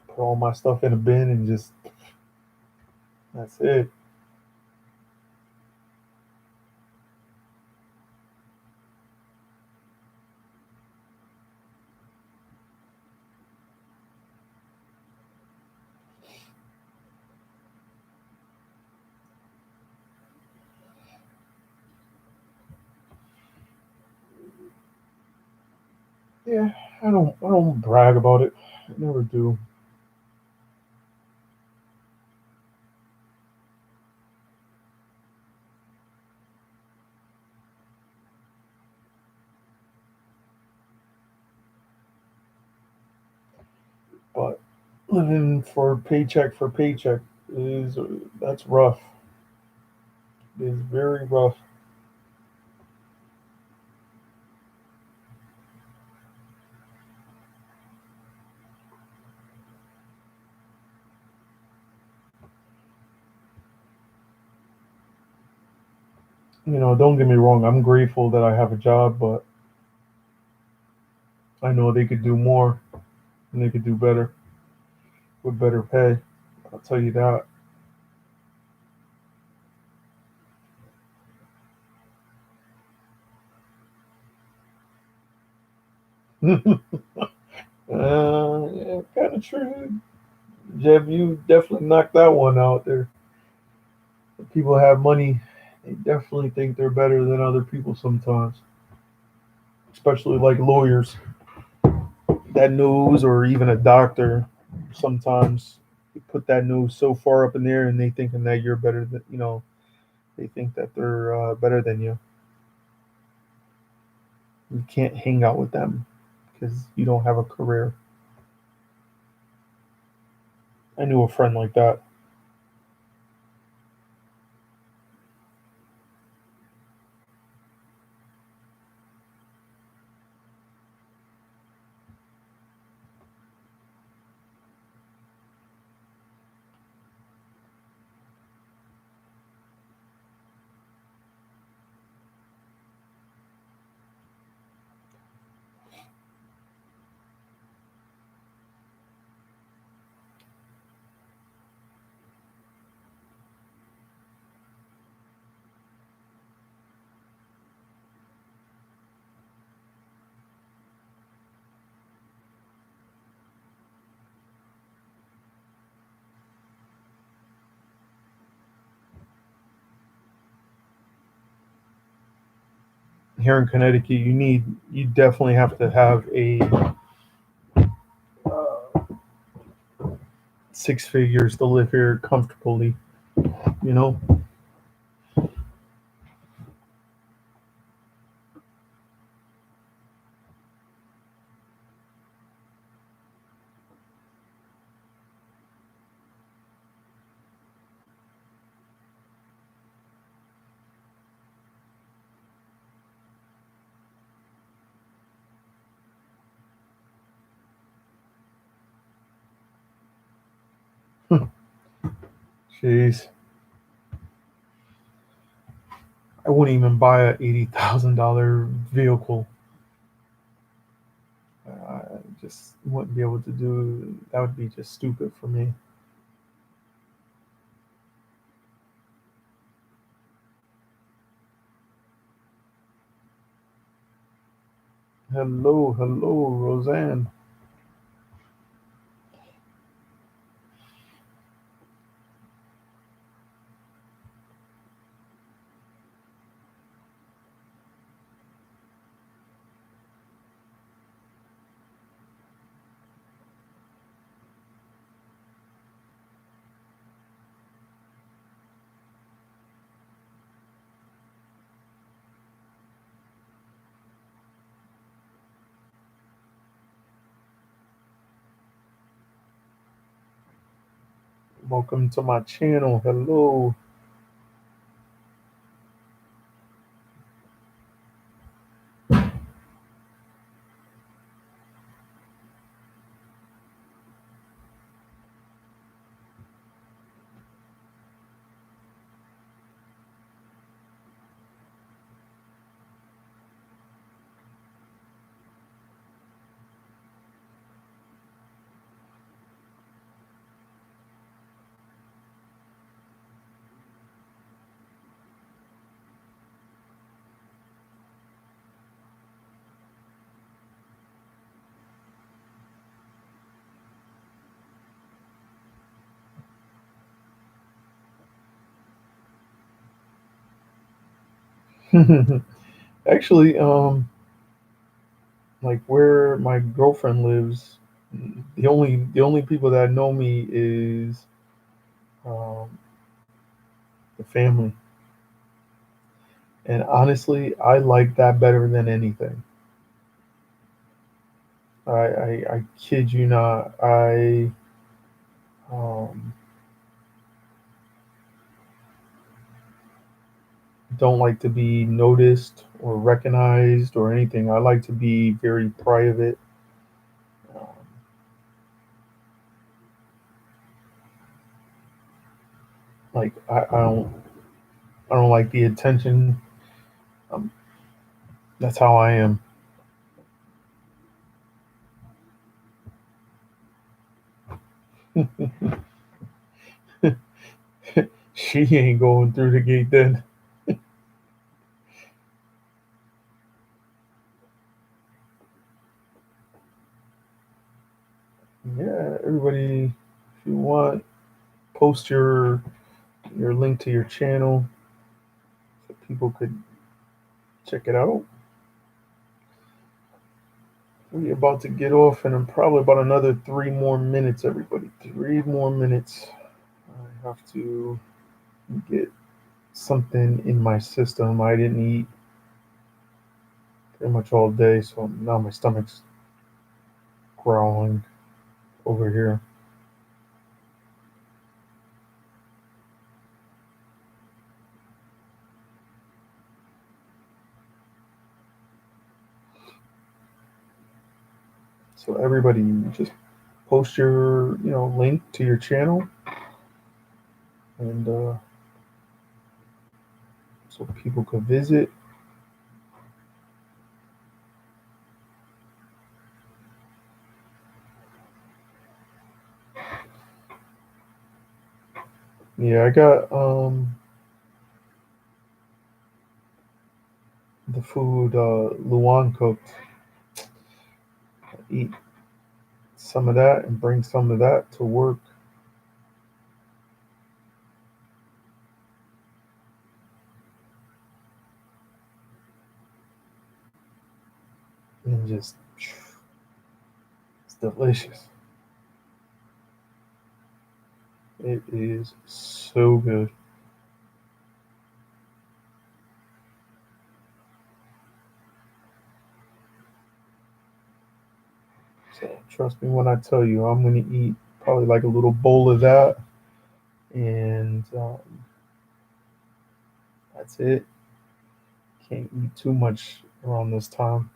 Put all my stuff in a bin and just that's it. I don't brag about it. I never do. But living for paycheck is that's rough. It is very rough. Don't get me wrong. I'm grateful that I have a job, but I know they could do more and they could do better with better pay. I'll tell you that. Yeah, kind of true. Jeb, you definitely knocked that one out there. When people have money, they definitely think they're better than other people sometimes, especially like lawyers that knows, or even a doctor. Sometimes you put that nose so far up in there and they thinking that you're better than, they think that they're better than you. You can't hang out with them because you don't have a career. I knew a friend like that. Here in Connecticut, you definitely have to have a uh, 6 figures to live here comfortably. You know, jeez, I wouldn't even buy a $80,000 vehicle. I just wouldn't be able to do. That would be just stupid for me. Hello, hello, Roseanne. Welcome to my channel. Hello. Actually, like where my girlfriend lives, the only people that know me is um, the family. And honestly, I like that better than anything. I kid you not. Um, don't like to be noticed or recognized or anything. I like to be very private. Um, like I don't like the attention. Um, that's how I am. She ain't going through the gate then. Yeah, everybody, if you want, post your link to your channel so people could check it out. We're about to get off in probably about another 3 more minutes, everybody. 3 more minutes. I have to get something in my system. I didn't eat pretty much all day, so now my stomach's growling over here. So everybody, just post your link to your channel, and so people could visit. Yeah, I got the food Luan cooked. Eat some of that and bring some of that to work, and just it's delicious. It is so good. So trust me when I tell you, I'm gonna eat probably like a little bowl of that, and that's it. Can't eat too much around this time.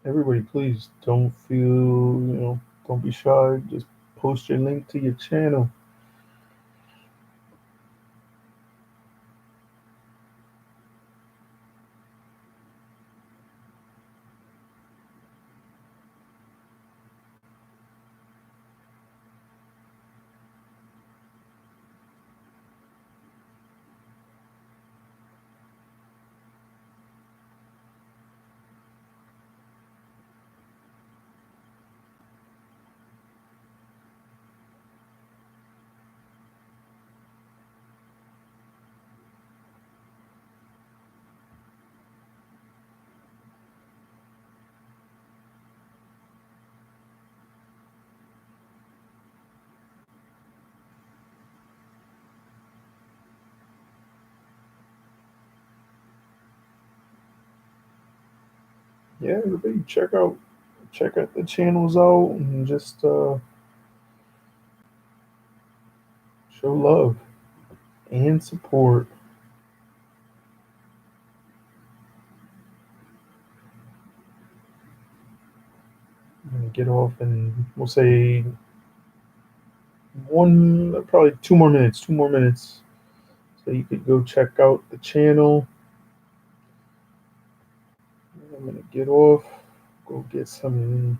Everybody, please don't don't be shy. Just post your link to your channel. Yeah, everybody, check out the channels out and just show love and support. And get off, and we'll say probably 2 more minutes. 2 more minutes, so you could go check out the channel. I'm gonna get off, go get some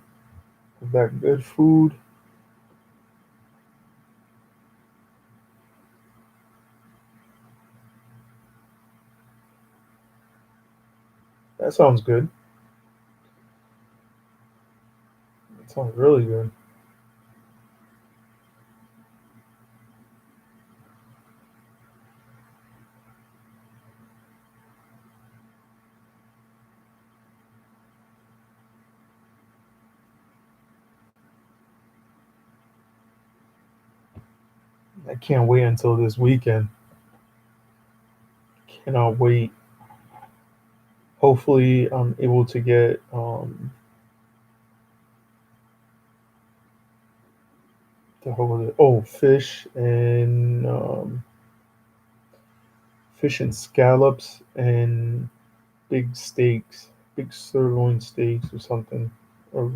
of that good food. That sounds good. That sounds really good. I can't wait until this weekend. Cannot wait. Hopefully, I'm able to get the whole fish and scallops and big steaks, big sirloin steaks or something, or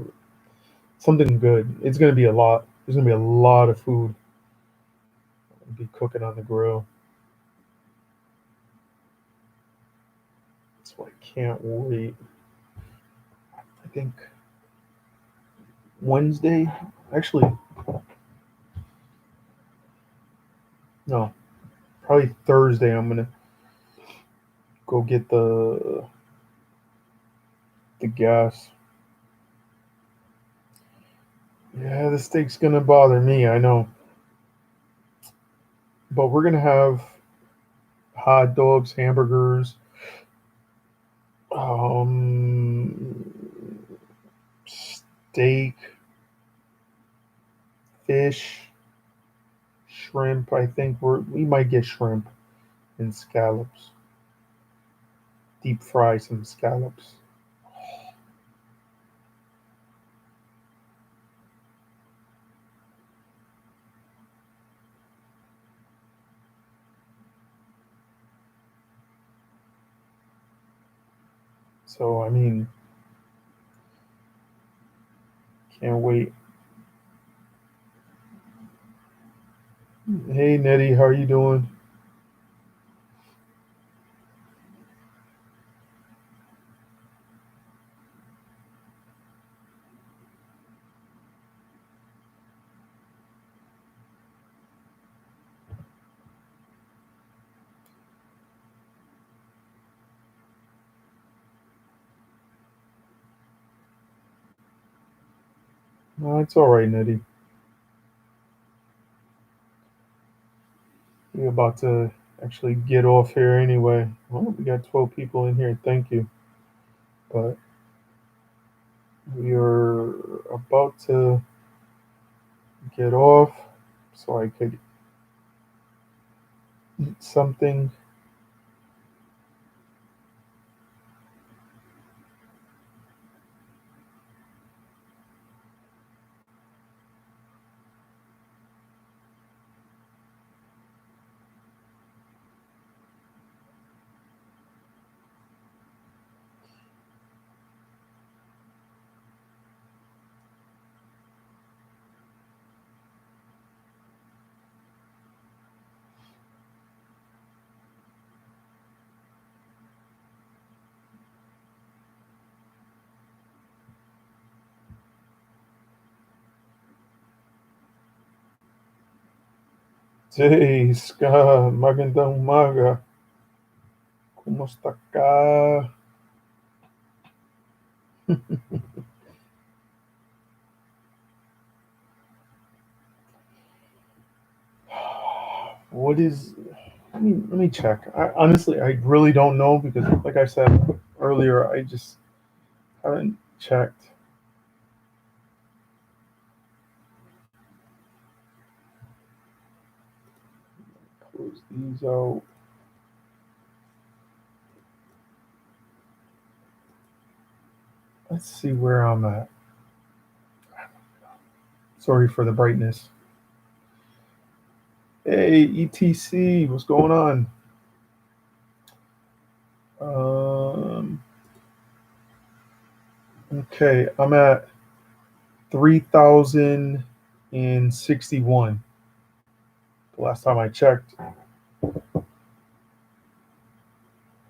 something good. It's gonna be a lot. There's gonna be a lot of food. I'll be cooking on the grill. So I can't wait. I think Wednesday, actually, no, probably Thursday. I'm gonna go get the gas. Yeah, the steak's gonna bother me. I know, but we're gonna have hot dogs, hamburgers, um, steak, fish, shrimp. I think we might get shrimp and scallops. Deep fry some scallops. So I mean, can't wait. Hey Nettie, how are you doing? No, it's all right, Nettie. We're about to actually get off here anyway. Well, we got 12 people in here. Thank you. But we are about to get off so I could eat something. Hey, Ska, magandang umaga. Kumusta ka? What is? Let me check. Honestly, I really don't know because, like I said earlier, I just haven't checked. Close these out. Let's see where I'm at. Sorry for the brightness. Hey, ETC, what's going on? Um, okay, I'm at 3,061. The last time I checked,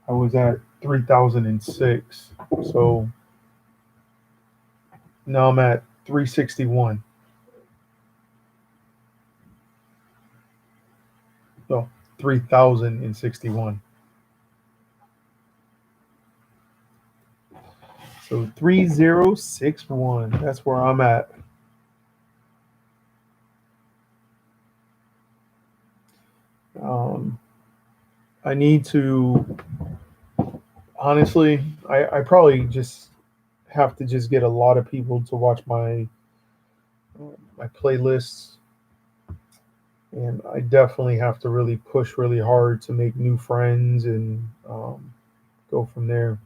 I was at 3,006. So now I'm at 361. No, 3,061. So 3061. That's where I'm at. Um, I need to honestly. I probably just have to just get a lot of people to watch my playlists, and I definitely have to really push really hard to make new friends and go from there.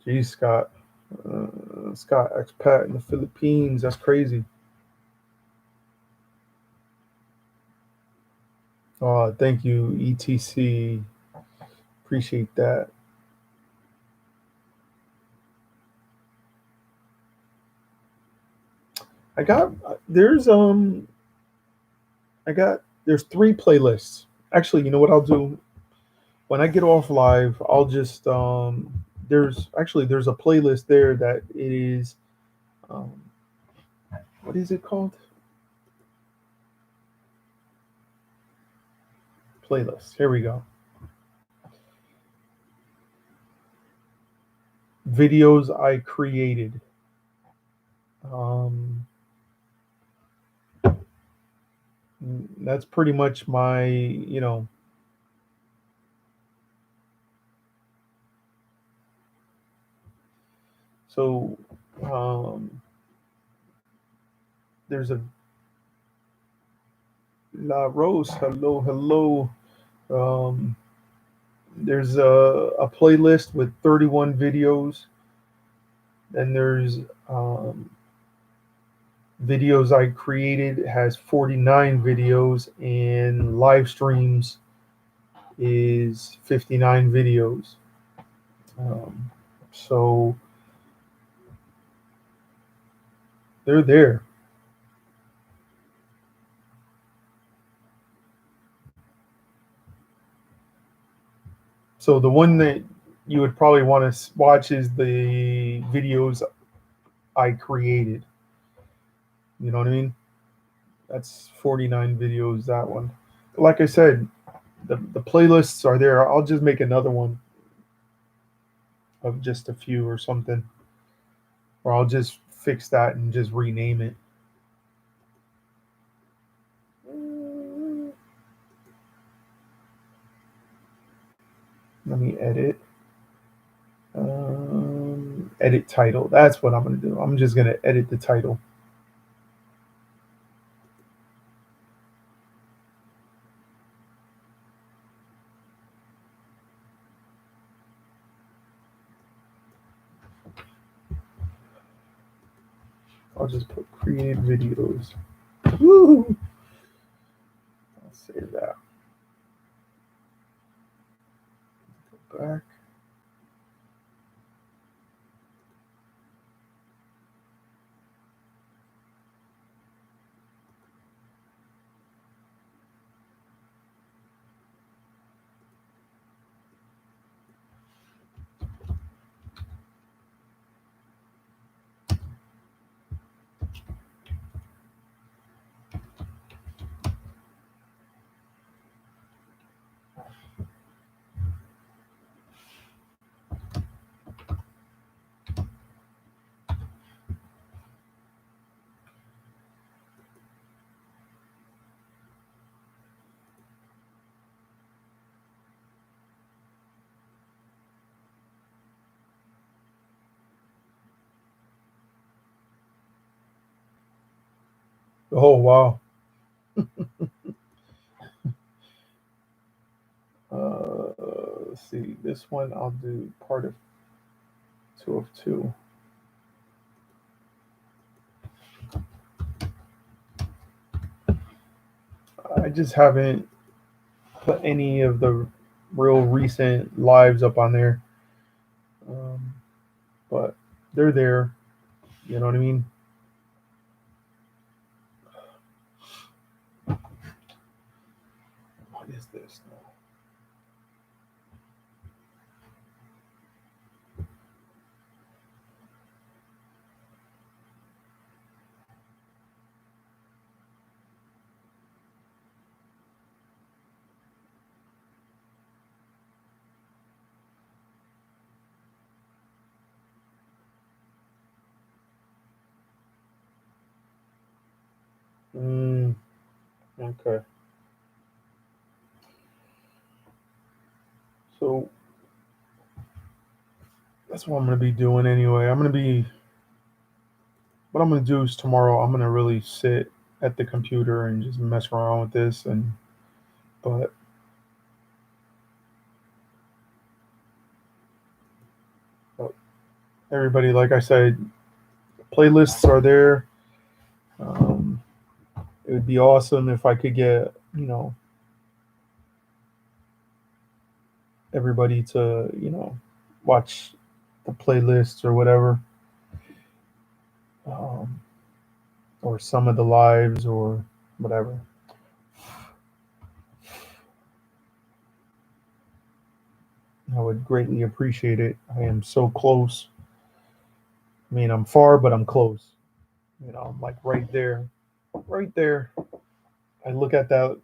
Geez, Scott, Scott expat in the Philippines. That's crazy. Thank you, ETC. Appreciate that. I got I got there's three playlists. Actually, you know what I'll do when I get off live? I'll just there's a playlist there that it is um, what is it called? Playlist. Here we go. Videos I created. Um, that's pretty much my so um, there's a La Rose. Hello, hello. Um, there's a playlist with 31 videos. Then there's um, videos I created has 49 videos, and live streams is 59 videos. Um, so they're there. So the one that you would probably want to watch is the videos I created. You know what I mean? That's 49 videos, that one. Like I said, the playlists are there. I'll just make another one of just a few or something, or I'll just fix that and just rename it. Let me edit. Edit title. That's what I'm going to do. I'm just going to edit the title. I'll just put created videos. Woo! I'll save that. Go back. Oh, wow. Let's see. This one I'll do part of two of two. I just haven't put any of the real recent lives up on there, um, but they're there. You know what I mean? What is this now? Mm, okay. So that's what I'm gonna be doing anyway. What I'm gonna do is tomorrow I'm gonna really sit at the computer and just mess around with this and but, but everybody, like I said, playlists are there. Um, it would be awesome if I could get, everybody to, watch the playlists or whatever, um, or some of the lives or whatever. I would greatly appreciate it. I am so close. I mean, I'm far, but I'm close. I'm like right there, right there. I look at that,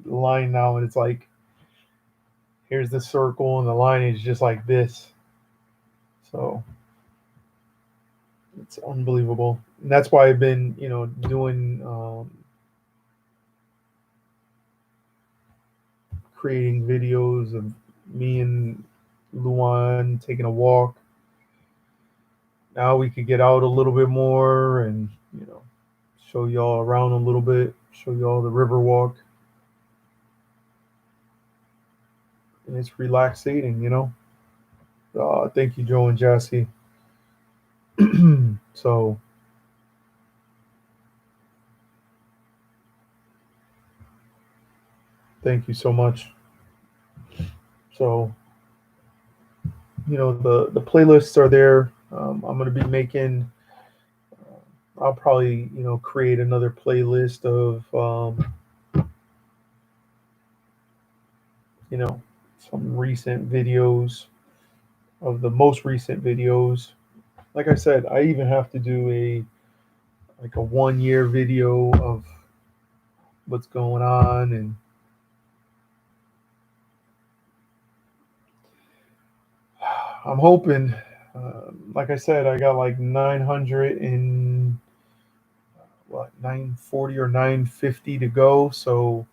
line now, and it's like, here's the circle, and the line is just like this. So it's unbelievable. And that's why I've been, doing, creating videos of me and Luan taking a walk. Now we could get out a little bit more and, show y'all around a little bit, show y'all the river walk. And it's relaxating. Thank you, Joe and Jesse. So thank you so much. So, the playlists are there. I'm going to be making, I'll probably, create another playlist of, you know, some recent videos of the most recent videos. Like I said, I even have to do like a 1 year video of what's going on, and I'm hoping, like I said, I got like 900 and what 940 or 950 to go. So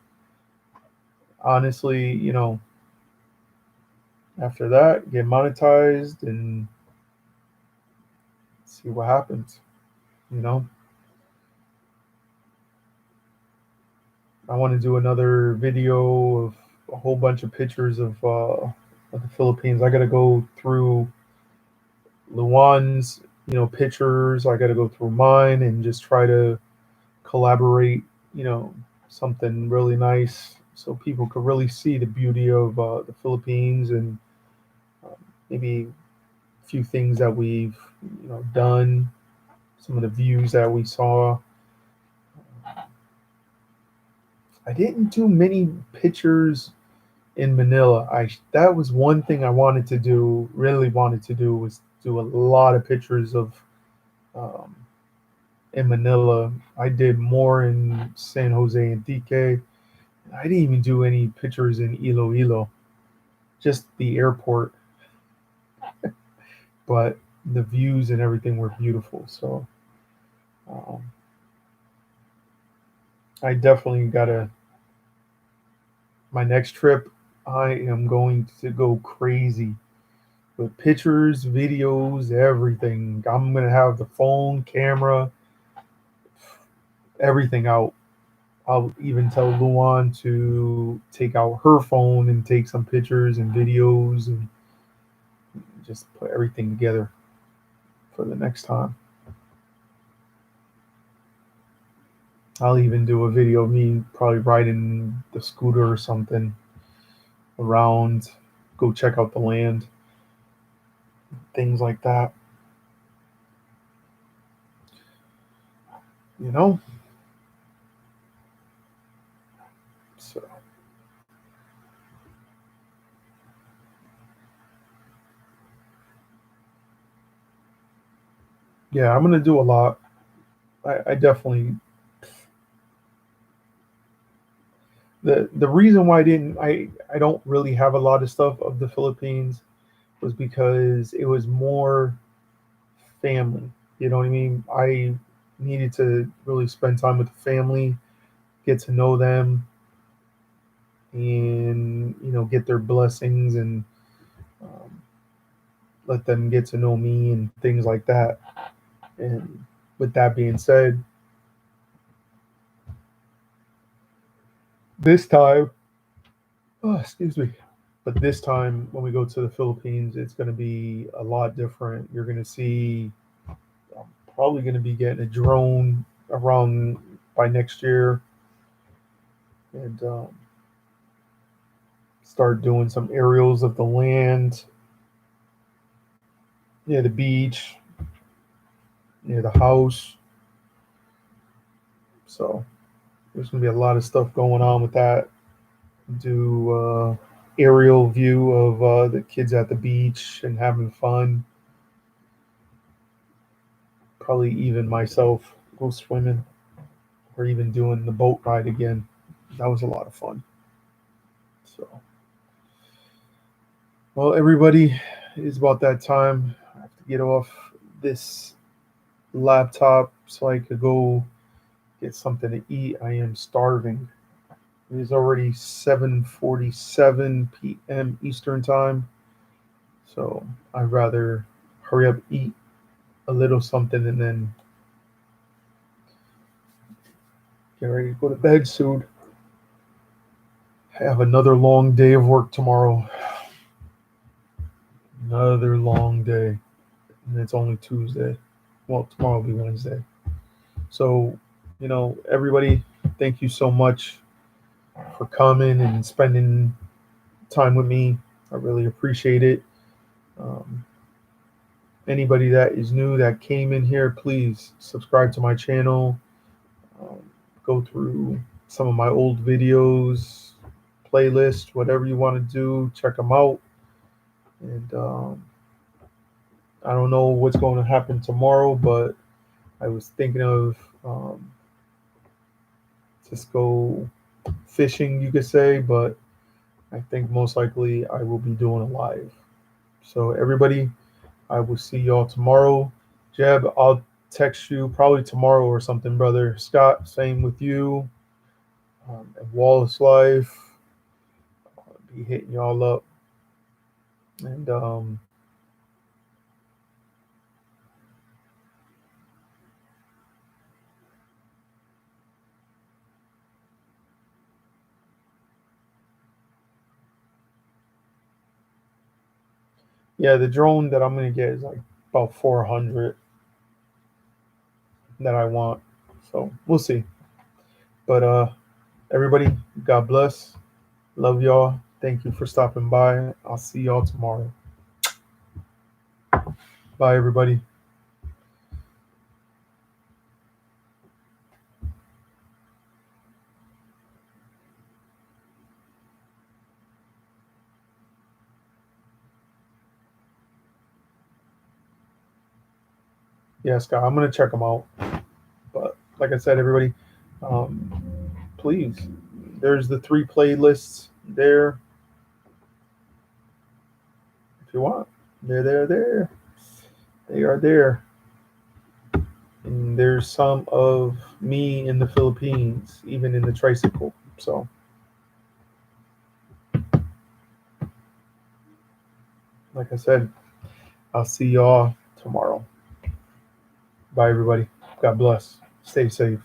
honestly, after that, get monetized and see what happens. You know, I want to do another video of a whole bunch of pictures of the Philippines. I got to go through Luan's, pictures. I got to go through mine and just try to collaborate, something really nice so people could really see the beauty of the Philippines and um, maybe a few things that we've, done, some of the views that we saw. I didn't do many pictures in Manila. I That was one thing I wanted to do, really wanted to do, was do a lot of pictures of um, in Manila. I did more in San Jose and Tique. I didn't even do any pictures in Iloilo, just the airport, but the views and everything were beautiful. So um, I definitely gotta, my next trip, I am going to go crazy with pictures, videos, everything. I'm gonna have the phone, camera, everything out. I'll even tell Luan to take out her phone and take some pictures and videos and just put everything together for the next time. I'll even do a video of me probably riding the scooter or something around, go check out the land, things like that. You know? So, yeah, I'm going to do a lot. I definitely, the reason why I don't really have a lot of stuff of the Philippines was because it was more family. You know what I mean? needed to really spend time with the family, get to know them, and get their blessings, and um, let them get to know me and things like that. And with that being said, this time, oh, excuse me, but this time when we go to the Philippines, it's going to be a lot different. You're going to see, I'm probably going to be getting a drone around by next year, and start doing some aerials of the land, near the beach, near the house. So there's going to be a lot of stuff going on with that. Do aerial view of the kids at the beach and having fun. Probably even myself go swimming, or even doing the boat ride again. That was a lot of fun. So, well, everybody, it's about that time. I have to get off this laptop so I could go get something to eat. I am starving. It is already 7:47 p.m. Eastern time, so I'd rather hurry up, eat a little something, and then get ready to go to bed soon. I have another long day of work tomorrow. Another long day, and it's only Tuesday. Well, tomorrow will be Wednesday. So, everybody, thank you so much for coming and spending time with me. I really appreciate it. Um, Anybody that is new that came in here, please subscribe to my channel. Um, Go through some of my old videos, playlist, whatever you want to do, check them out. And I don't know what's going to happen tomorrow, but I was thinking of just go fishing, you could say, but I think most likely I will be doing a live. So, everybody, I will see y'all tomorrow. Jeb, I'll text you probably tomorrow or something, brother. Scott, same with you. And Wallace Life, I'll be hitting y'all up. And yeah, the drone that I'm gonna get is like about 400 that I want. So we'll see. But everybody, God bless. Love y'all. Thank you for stopping by. I'll see y'all tomorrow. Bye, everybody. Yeah, Scott, I'm gonna check them out. But like I said, everybody, please, there's the 3 playlists there if you want. There. They are there. And there's some of me in the Philippines, even in the tricycle. So, like I said, I'll see y'all tomorrow. Bye, everybody. God bless. Stay safe.